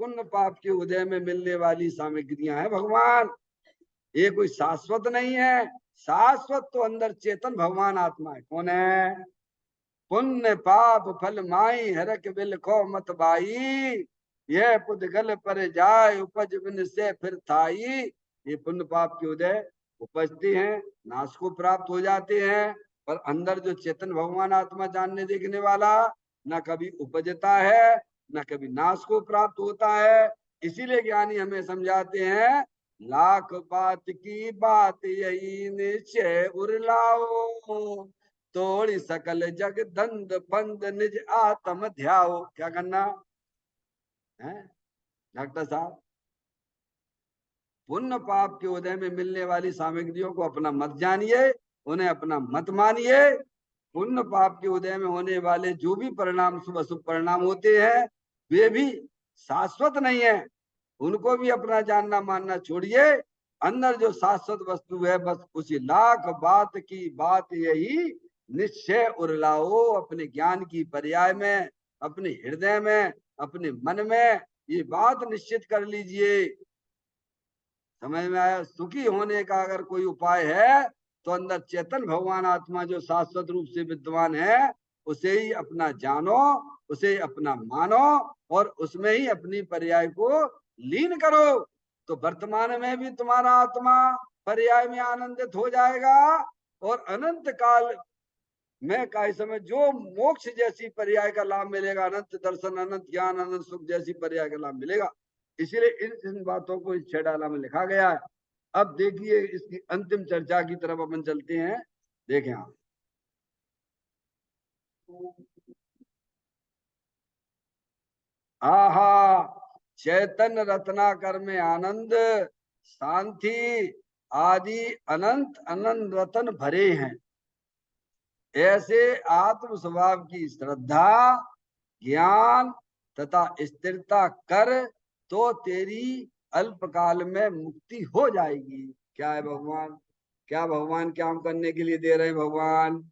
पुण्य पाप के उदय में मिलने वाली सामग्रियां हैं भगवान। ये कोई शाश्वत नहीं है, शाश्वत तो अंदर चेतन भगवान आत्मा है। कौन है? पुण्य पाप फल माई हरक बिल को मत बाई, यह पुद्गल पर जाए उपज बिन से फिर थाई। ये पुण्य पाप के उदय उपजते हैं, नाश को प्राप्त हो जाते हैं, पर अंदर जो चेतन भगवान आत्मा जानने देखने वाला न कभी उपजता है न कभी नाश को प्राप्त होता है। इसीलिए ज्ञानी हमें समझाते हैं, लाख बात की बात यही निश्चय उरलाओ, तोड़ी सकल जग दंड बंद निज आत्म ध्याओ। क्या करना है डॉक्टर साहब? पुण्य पाप के उदय में मिलने वाली सामग्रियों को अपना मत जानिए, उन्हें अपना मत मानिए। पुण्य पाप के उदय में होने वाले जो भी परिणाम, शुभ अशुभ परिणाम होते हैं, वे भी शाश्वत नहीं है, उनको भी अपना जानना मानना छोड़िए। अंदर जो शाश्वत वस्तु है बस उसी लाख बात की बात यही निश्चय उरलाओ। अपने ज्ञान की पर्याय में, अपने हृदय में, अपने मन में ये बात निश्चित कर लीजिए। समझ में आया? सुखी होने का अगर कोई उपाय है तो अंदर चेतन भगवान आत्मा जो शाश्वत रूप से विद्यमान है उसे ही अपना जानो, उसे ही अपना मानो और उसमें ही अपनी पर्याय को लीन करो, तो वर्तमान में भी तुम्हारा आत्मा पर्याय में आनंदित हो जाएगा और अनंत काल में काय समय जो मोक्ष जैसी पर्याय का लाभ मिलेगा, अनंत दर्शन, अनंत ज्ञान, अनंत सुख जैसी पर्याय का लाभ मिलेगा। इसीलिए इन बातों को इस 6 डाला में लिखा गया है। अब देखिए इसकी अंतिम चर्चा की तरफ अपन चलते हैं। देखें आप, आहा, चैतन्य रत्नाकर में आनंद शांति आदि अनंत अनंत रतन भरे हैं। ऐसे आत्म स्वभाव की श्रद्धा ज्ञान तथा स्थिरता कर तो तेरी अल्पकाल में मुक्ति हो जाएगी। क्या है भगवान, क्या भगवान काम करने के लिए दे रहे हैं भगवान?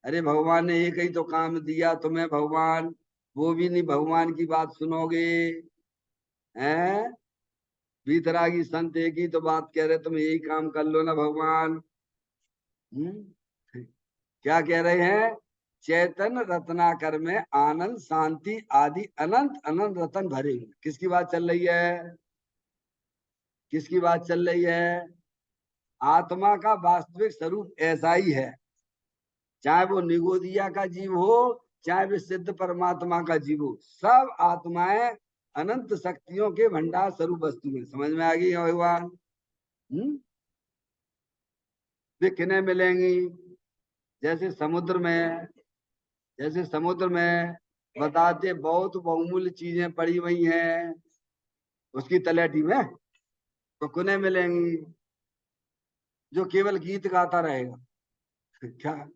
अरे भगवान ने एक ही तो काम दिया तुम्हें भगवान, वो भी नहीं भगवान की बात सुनोगे हैं? बीतरागी संत एक ही तो बात कह रहे, तुम यही काम कर लो ना भगवान। क्या कह रहे हैं? चैतन्य रत्नाकर में आनंद शांति आदि अनंत अनंत रतन भरे हैं। किसकी बात चल रही है? किसकी बात चल रही है? आत्मा का वास्तविक स्वरूप ऐसा ही है, चाहे वो निगोदिया का जीव हो, चाहे वो सिद्ध परमात्मा का जीव हो, सब आत्माएं अनंत शक्तियों के भंडार स्वरूप वस्तु है। समझ में आ गई भगवान? वे किन्हें मिलेंगी? जैसे समुद्र में, जैसे समुद्र में बताते बहुत बहुमूल्य चीजें पड़ी हुई हैं, उसकी तलहटी में तो कुने मिलेंगी? जो केवल गीत गाता रहेगा क्या?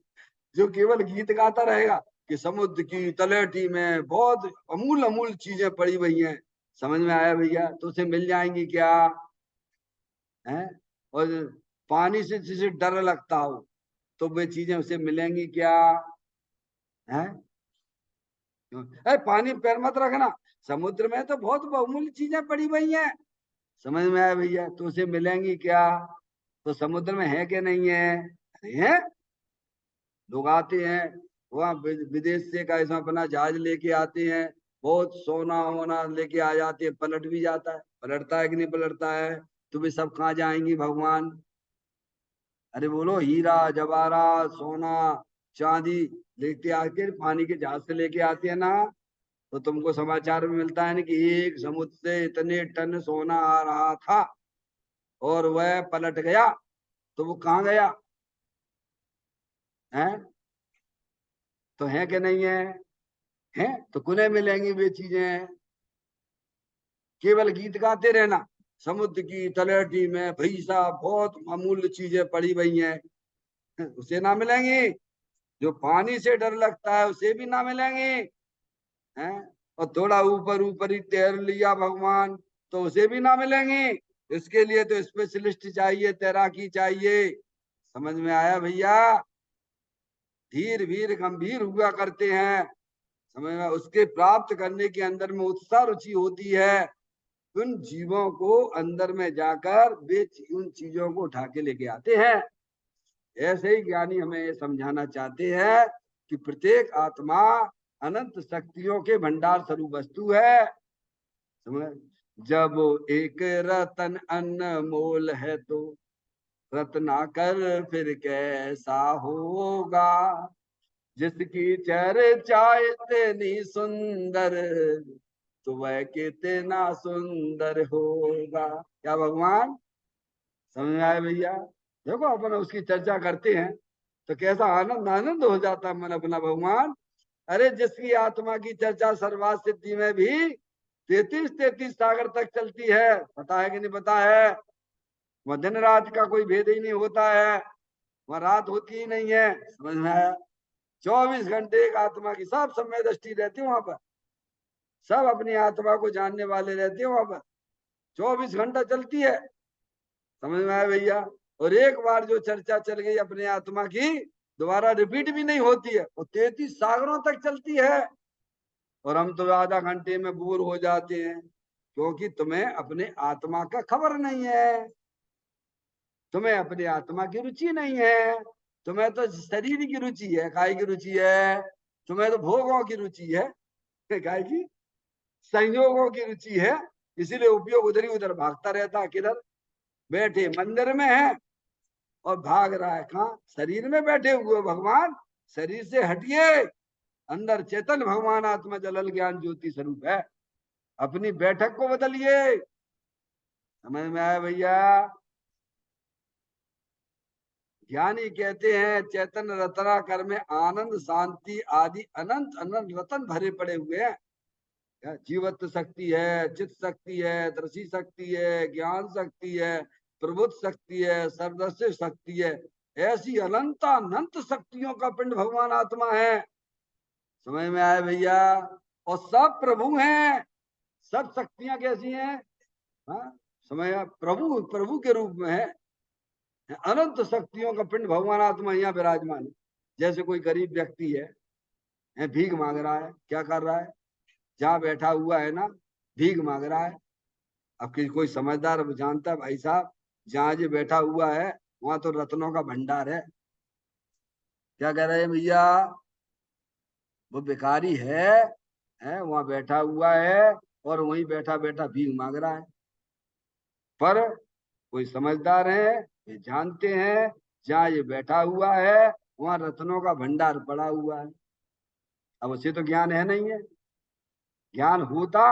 जो केवल गीत गाता रहेगा कि समुद्र की तलहटी में बहुत अमूल अमूल चीजें पड़ी हुई हैं। समझ में आया भैया? तो उसे मिल जाएंगी क्या है? और पानी से जिसे डर लगता हो तो वे चीजें उसे मिलेंगी क्या है? अरे पानी पैर मत रखना, समुद्र में तो बहुत बहुमूल्य चीजें पड़ी हुई हैं। समझ में आया भैया? तो उसे मिलेंगी क्या? तो समुद्र में है कि नहीं है? अरे है, लोग आते हैं वहां विदेश से का इसमें अपना जहाज लेके आते हैं, बहुत सोना वोना लेके आ जाते हैं, पलट भी जाता है, पलटता है कि नहीं पलटता है? तो वे सब कहाँ जाएंगी भगवान? अरे बोलो, हीरा जवाहरात सोना चांदी लेके आके पानी के जहाज से लेके आते हैं ना, तो तुमको समाचार में मिलता है ना कि एक समुद्र से इतने टन सोना आ रहा था और वह पलट गया। तो वो कहाँ गया है? तो है कि नहीं है? है तो कुने मिलेंगी वे चीजें? केवल गीत गाते रहना समुद्र की तलहटी में भाई साहब बहुत अमूल्य चीजें पड़ी हुई हैं, उसे ना मिलेंगी? जो पानी से डर लगता है उसे भी ना मिलेंगी हैं? और थोड़ा ऊपर ऊपर ही तैर लिया भगवान तो उसे भी ना मिलेंगी? इसके लिए तो स्पेशलिस्ट चाहिए, तैराकी चाहिए। समझ में आया भैया? धीर वीर गंभीर हुआ करते हैं, समझ में? उसके प्राप्त करने के अंदर में उत्साह रुचि होती है। उन जीवों को अंदर में जाकर वे उन चीजों को उठा के लेके आते हैं। ऐसे ही ज्ञानी हमें ये समझाना चाहते हैं कि प्रत्येक आत्मा अनंत शक्तियों के भंडार स्वरूप वस्तु है। समझ? जब एक रतन अनमोल है तो रत्नाकर फिर कैसा होगा, जिसकी चर्चा इतनी सुंदर तो वह कितना सुंदर होगा। क्या भगवान? समझ में आए भैया? देखो अपन उसकी चर्चा करते हैं तो कैसा आनंद आनंद हो जाता है मन अपना भगवान। अरे जिसकी आत्मा की चर्चा सर्वात सिद्धि में भी 33-33 सागर तक चलती है, पता है कि नहीं पता है? वह दिन रात का कोई भेद ही नहीं होता है, वह रात होती ही नहीं है। समझ में आया? 24 घंटे एक आत्मा की सब समय दृष्टि रहती है वहां पर, सब अपनी आत्मा को जानने वाले रहते हैं वहां पर, 24 घंटा चलती है। समझ में आया भैया? और एक बार जो चर्चा चल गई अपने आत्मा की, दोबारा रिपीट भी नहीं होती है, वो 33 सागरों तक चलती है। और हम तो आधा घंटे में बोर हो जाते हैं, क्योंकि तुम्हें अपने आत्मा का खबर नहीं है, तुम्हें अपनी आत्मा की रुचि नहीं है, तुम्हें तो शरीर की रुचि है, काय की रुचि है? तुम्हें तो भोगों की रुचि है, काय की? संयोगों की रुचि है। इसीलिए उपयोग उधर ही उधर भागता रहता है। किधर? बैठे मंदिर में है और भाग रहा है कहाँ? शरीर में बैठे हुए भगवान, शरीर से हटिए, अंदर चेतन भगवान आत्मा जलल ज्ञान ज्योति स्वरूप है। अपनी बैठक को बदलिए। समझ में आया भैया? ज्ञानी कहते हैं चैतन्य रत्नाकर में आनंद शांति आदि अनंत अनंत रतन भरे पड़े हुए हैं। जीवत्व शक्ति है, चित्त शक्ति है, दृष्टि शक्ति है, ज्ञान शक्ति है, प्रबुद्ध शक्ति है, सर्वदर्शी शक्ति है। ऐसी अनंत अनंत शक्तियों का पिंड भगवान आत्मा है। समझ में आया भैया? और सब प्रभु हैं। सब शक्तियां कैसी हैं? हाँ, समझ? प्रभु प्रभु के रूप में है। अनंत शक्तियों का पिंड भगवान आत्मा यहाँ विराजमान है। जैसे कोई गरीब व्यक्ति है, भीख मांग रहा है, क्या कर रहा है? जहाँ बैठा हुआ है ना, भीख मांग रहा है। अब कोई समझदार जानता है भाई साहब, जहाँ जो बैठा हुआ है वहां तो रत्नों का भंडार है। क्या कह रहे हैं भैया? वो भिखारी है वहां बैठा हुआ है और वहीं बैठा बैठा भीख मांग रहा है। पर कोई समझदार है, ये जानते हैं जहाँ ये बैठा हुआ है वहां रत्नों का भंडार पड़ा हुआ है। अब उसे तो ज्ञान है नहीं है। ज्ञान होता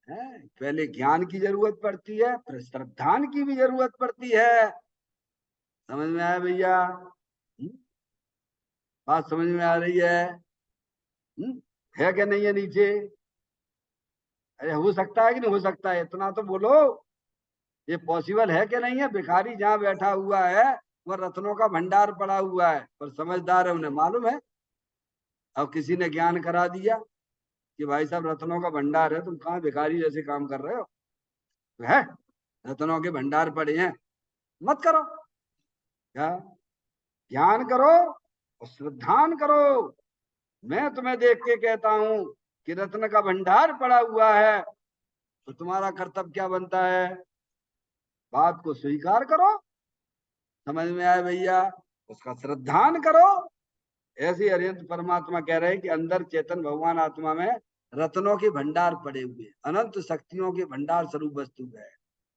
है, पहले ज्ञान की जरूरत पड़ती है, फिर श्रद्धान की भी जरूरत पड़ती है। समझ में आया भैया? बात समझ में आ रही है? है क्या नहीं है नीचे? अरे हो सकता है कि नहीं हो सकता है? इतना तो बोलो, ये पॉसिबल है कि नहीं है? भिखारी जहाँ बैठा हुआ है वह रत्नों का भंडार पड़ा हुआ है, पर समझदार है, उन्हें मालूम है। अब किसी ने ज्ञान करा दिया कि भाई साहब रत्नों का भंडार है, तुम कहाँ भिखारी जैसे काम कर रहे हो? तो है, रत्नों के भंडार पड़े हैं, मत करो। क्या? ज्ञान करो और श्रद्धान करो। मैं तुम्हें देख के कहता हूं कि रत्न का भंडार पड़ा हुआ है, तो तुम्हारा कर्तव्य क्या बनता है? बात को स्वीकार करो। समझ में आया भैया? उसका श्रद्धान करो। ऐसे हरियंत परमात्मा कह रहे हैं कि अंदर चेतन भगवान आत्मा में रत्नों के भंडार पड़े हुए, अनंत शक्तियों के भंडार स्वरूप वस्तु है,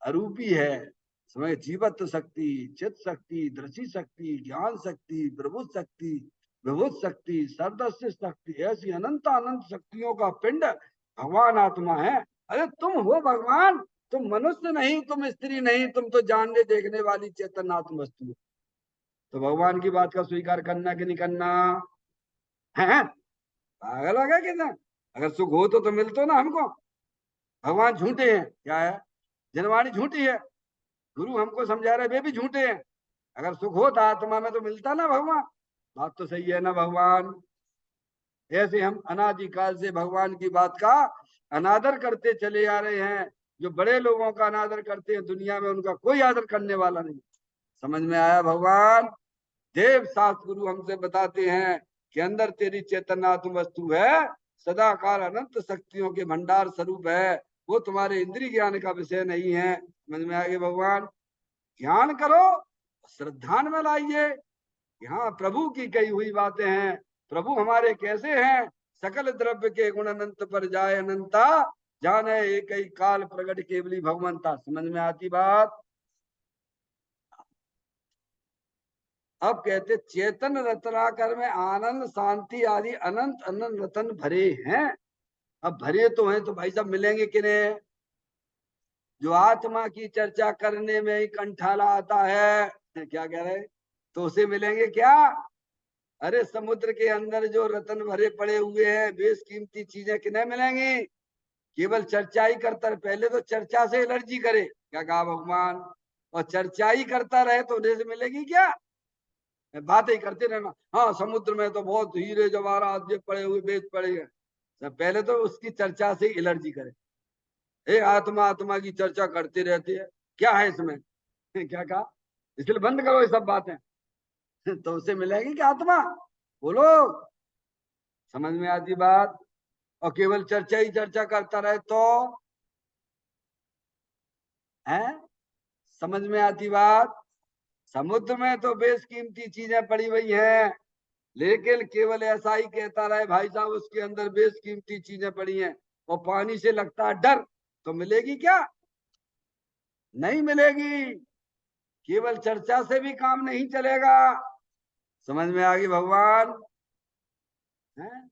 अरूपी है। समझ? जीवत्व शक्ति, चित शक्ति, दृष्टि शक्ति, ज्ञान शक्ति, प्रभुत शक्ति, विभुत शक्ति, सर्वदर्शी शक्ति, ऐसी अनंत अनंत शक्तियों का पिंड भगवान आत्मा है। अरे तुम हो भगवान, तुम मनुष्य नहीं, तुम स्त्री नहीं, तुम तो जानने देखने वाली चेतन आत्म वस्तु हो। तो भगवान की बात का स्वीकार करना कि नहीं करना है? पागल हो गया कितना? अगर सुख हो तो मिल तो ना हमको। भगवान झूठे हैं क्या है? जनवाणी झूठी है, गुरु हमको समझा रहे वे भी झूठे हैं। अगर सुख होता आत्मा में तो मिलता ना भगवान। बात तो सही है ना भगवान? ऐसे हम अनादिकाल से भगवान की बात का अनादर करते चले आ रहे हैं। जो बड़े लोगों का अनादर करते हैं दुनिया में, उनका कोई आदर करने वाला नहीं। समझ में आया भगवान? देव शास्त्र गुरु हमसे बताते हैं कि अंदर तेरी चेतनात्म वस्तु है, सदा काल अनंत शक्तियों के भंडार स्वरूप है। वो तुम्हारे इंद्रिय ज्ञान का विषय नहीं है। समझ में आ गए भगवान? ज्ञान करो, श्रद्धान में लाइए। यहाँ प्रभु की कही हुई बातें हैं। प्रभु हमारे कैसे हैं? सकल द्रव्य के गुण अनंत पर जाए अनंता, जाने एक ही काल प्रगट केवली भगवंता। समझ में आती बात? अब कहते चेतन रत्नाकर में आनंद शांति आदि अनंत अनंत रतन भरे हैं। अब भरे तो हैं तो भाई साहब मिलेंगे किन्हें? जो आत्मा की चर्चा करने में ही कंठाला आता है, क्या कह रहे? तो उसे मिलेंगे क्या? अरे समुद्र के अंदर जो रतन भरे पड़े हुए हैं, बेशकीमती चीजें किन्हें मिलेंगी? केवल चर्चा ही करता रहे। पहले तो चर्चा से एलर्जी करे, क्या कहा भगवान? और चर्चा ही करता रहे तो उन्हें से मिलेगी क्या? बातें ही करते रहना। हाँ, समुद्र में तो बहुत हीरे जवाहरात ये पड़े हुए, बेच पड़े हैं। पहले तो उसकी चर्चा से एलर्जी करे। आत्मा आत्मा की चर्चा करते रहते हैं, क्या है इसमें? क्या कहा? इसलिए बंद करो ये सब बातें। तो उसे मिलेगी क्या आत्मा? बोलो, समझ में आती बात? और केवल चर्चा ही चर्चा करता रहे तो है? समझ में आती बात? समुद्र में तो बेशकीमती चीजें पड़ी हुई हैं, लेकिन केवल ऐसा ही कहता रहे भाई साहब उसके अंदर बेशकीमती चीजें पड़ी हैं, और पानी से लगता है डर, तो मिलेगी क्या? नहीं मिलेगी। केवल चर्चा से भी काम नहीं चलेगा। समझ में आ गई भगवान? है?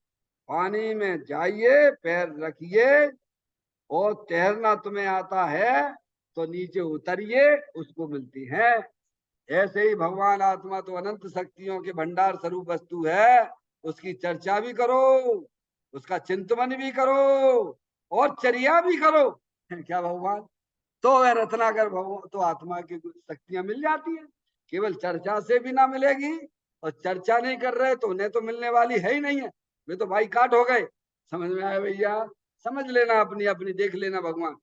पानी में जाइए, पैर रखिए, और तैरना तुम्हें आता है तो नीचे उतरिए, उसको मिलती है। ऐसे ही भगवान आत्मा तो अनंत शक्तियों के भंडार स्वरूप वस्तु है, उसकी चर्चा भी करो, उसका चिंतन भी करो और चर्या भी करो। क्या भगवान, तो वह रत्नाकर भगवान तो आत्मा की शक्तियां मिल जाती है। केवल चर्चा से भी ना मिलेगी, और चर्चा नहीं कर रहे तो उन्हें तो मिलने वाली है ही नहीं है, वे तो भाई काट हो गए। समझ में आया भैया? समझ लेना, अपनी अपनी देख लेना। भगवान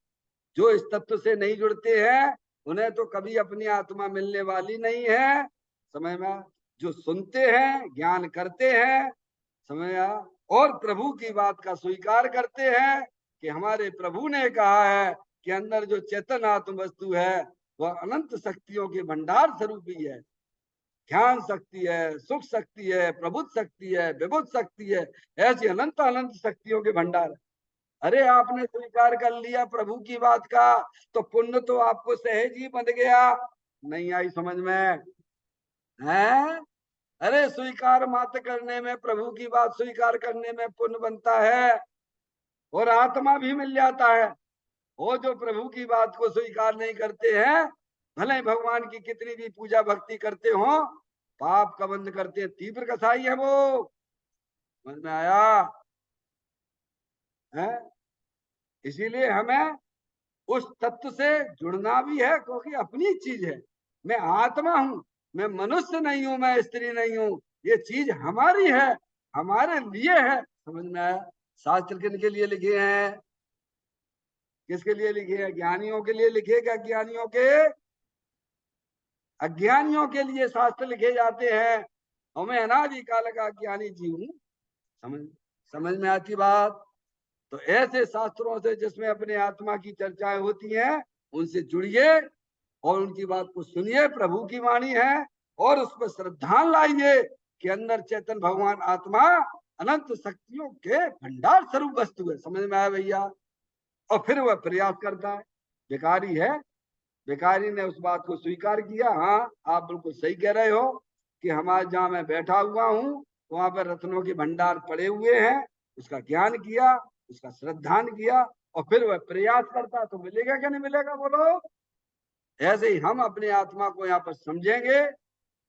जो इस तत्व से नहीं जुड़ते हैं उन्हें तो कभी अपनी आत्मा मिलने वाली नहीं है। समझ में? जो सुनते हैं, ज्ञान करते हैं, समझ में? और प्रभु की बात का स्वीकार करते हैं कि हमारे प्रभु ने कहा है कि अंदर जो चेतन आत्म वस्तु है वह अनंत शक्तियों के भंडार स्वरूप ही है। ज्ञान शक्ति है, सुख शक्ति है, प्रबुद्ध शक्ति है, विबुद्ध शक्ति है, ऐसी अनंत अनंत शक्तियों के भंडार है। अरे आपने स्वीकार कर लिया प्रभु की बात का, तो पुण्य तो आपको सहज ही बन गया। नहीं आई समझ में? है? अरे स्वीकार मात्र करने में, प्रभु की बात स्वीकार करने में पुण्य बनता है और आत्मा भी मिल जाता है। वो जो प्रभु की बात को स्वीकार नहीं करते हैं, भले भगवान की कितनी भी पूजा भक्ति करते हो, पाप का बंध करते हैं, तीव्र कसाई है वो। समझ में आया? है? इसीलिए हमें उस तत्व से जुड़ना भी है, क्योंकि अपनी चीज है। मैं आत्मा हूं, मैं मनुष्य नहीं हूं, मैं स्त्री नहीं हूं, ये चीज हमारी है, हमारे लिए है। समझ में आया? शास्त्र किनके लिए लिखे हैं? किसके लिए लिखे हैं? ज्ञानियों के लिए लिखे, क्या ज्ञानियों के? अज्ञानियों के लिए शास्त्र लिखे जाते हैं, और मैं अनादिकाल का ज्ञानी जी हूं। समझ समझ में आती बात? तो ऐसे शास्त्रों से जिसमें अपने आत्मा की चर्चाएं होती हैं, उनसे जुड़िए और उनकी बात को सुनिए। प्रभु की वाणी है, और उस पर श्रद्धा लाइए कि अंदर चेतन भगवान आत्मा अनंत शक्तियों के भंडार स्वरूप वस्तु है। समझ में आया भैया? और फिर वह प्रयास करता है। भिखारी है, भिखारी ने उस बात को स्वीकार किया। हाँ, आप बिल्कुल सही कह रहे हो कि हमारे जहां मैं बैठा हुआ हूँ वहां पर रत्नों के भंडार पड़े हुए हैं। उसका ज्ञान किया, उसका श्रद्धान किया, और फिर वह प्रयास करता, तो मिलेगा क्या नहीं मिलेगा बोलो? ऐसे ही हम अपनी आत्मा को यहाँ पर समझेंगे,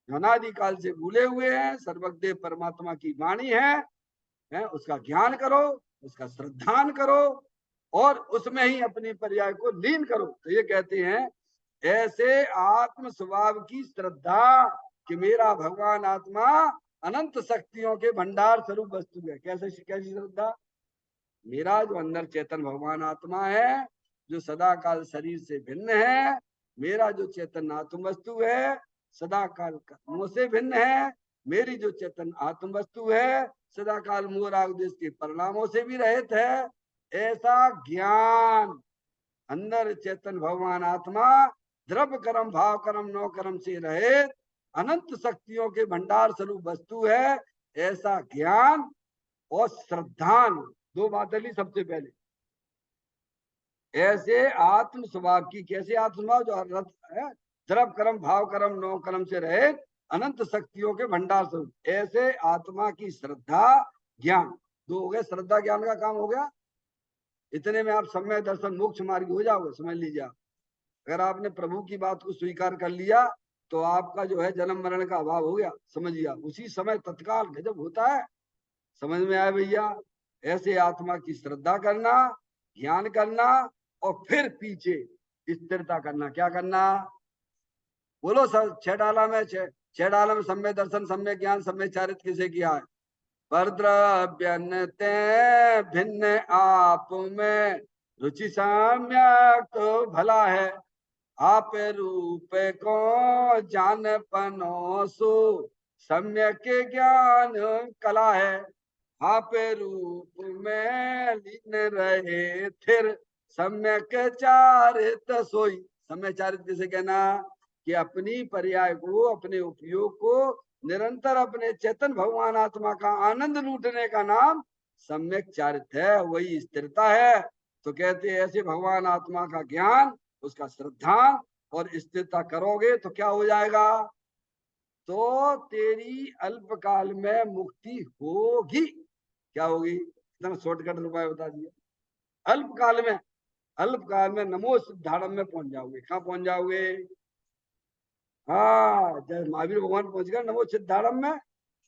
अनादिकाल से भूले हुए हैं, सर्वज्ञ परमात्मा की वाणी है, उसका ज्ञान करो, उसका श्रद्धान करो, और उसमें ही अपनी पर्याय को लीन करो। तो ये कहते हैं, ऐसे आत्म स्वभाव की श्रद्धा कि मेरा भगवान आत्मा अनंत शक्तियों के भंडार स्वरूप वस्तु है। कैसे, कैसी श्रद्धा? मेरा जो अंदर चेतन भगवान आत्मा है, जो सदा काल शरीर से भिन्न है, मेरा जो चेतन आत्म वस्तु है, सदा काल मुंह से भिन्न है, मेरी जो चेतन आत्म वस्तु है, सदा काल मोह राग द्वेष के परिणामों से भी रहित है। ऐसा ज्ञान अंदर चेतन भगवान आत्मा द्रव्य कर्म भाव कर्म नौ कर्म से रहित अनंत शक्तियों के भंडार स्वरूप वस्तु है। ऐसा ज्ञान और श्रद्धान, दो बातें ली सबसे पहले। ऐसे आत्म स्वभाव की, कैसे आत्म स्वभाव? जो रथ है, द्रव कर्म भाव कर्म नौ कर्म से रहे अनंत शक्तियों के भंडार स्वरूप, ऐसे आत्मा की श्रद्धा ज्ञान, दो हो गए। श्रद्धा ज्ञान का काम हो गया। इतने में आप सम्यक दर्शन मोक्ष मार्ग हो जाओगे, समझ लीजिए आप। अगर आपने प्रभु की बात को स्वीकार कर लिया तो आपका जो है जन्म मरण का अभाव हो गया, समझिए। उसी समय तत्काल गजब होता है। समझ में आया भैया? ऐसे आत्मा की श्रद्धा करना, ज्ञान करना, और फिर पीछे स्थिरता करना। क्या करना बोलो सर? छह डाला में, छह डाला में सम्य दर्शन, सम्य ज्ञान, सम्य चारित्र किसे किया है? पर द्रव्य भिन्न आप में रुचि साम्य तो भला है। आप रूप को जान पनोसु सम्यक ज्ञान कला है। आप रूप में लीन रहे फिर सम्यक चारित सोई। सम्यक चारित किसे कहना? कि अपनी पर्याय को, अपने उपयोग को निरंतर अपने चेतन भगवान आत्मा का आनंद लूटने का नाम सम्यक चारित है, वही स्थिरता है। तो कहते हैं ऐसे भगवान आत्मा का ज्ञान, उसका श्रद्धा और स्थिरता करोगे तो क्या हो जाएगा? तो तेरी अल्पकाल में मुक्ति होगी। क्या होगी? इतना शॉर्टकट उपाय बता दिया। अल्पकाल में, अल्पकाल में नमो सिद्धारम में पहुंच जाओगे। कहाँ पहुंच जाओगे? हाँ, जब महावीर भगवान पहुंच गए नमो सिद्धारंभ में,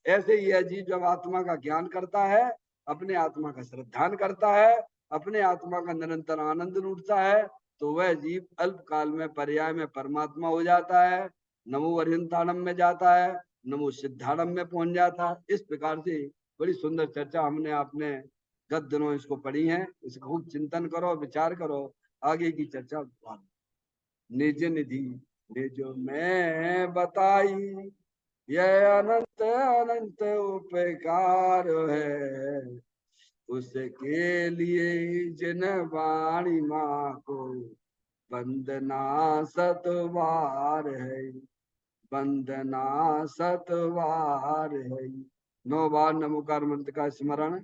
ऐसे यह जीव जब आत्मा का ज्ञान करता है, अपने आत्मा का श्रद्धान करता है, अपने आत्मा का निरंतर आनंद लूटता है, तो वह जीव अल्प काल में पर्याय में परमात्मा हो जाता है, नमो अरिहंताणम में जाता है, नमो सिद्धारंभ में पहुंच जाता है। इस प्रकार से बड़ी सुंदर चर्चा हमने आपने गत दिनों इसको पढ़ी है। इसको खूब चिंतन करो, विचार करो, आगे की चर्चा बाद में। निज निधि निज में बताई, यह अनंत अनंत उपकार है, उसके लिए जिन वाणी माँ को वंदना सतवार है, वंदना सतवार है। 9 बार नमोकार मंत्र का स्मरण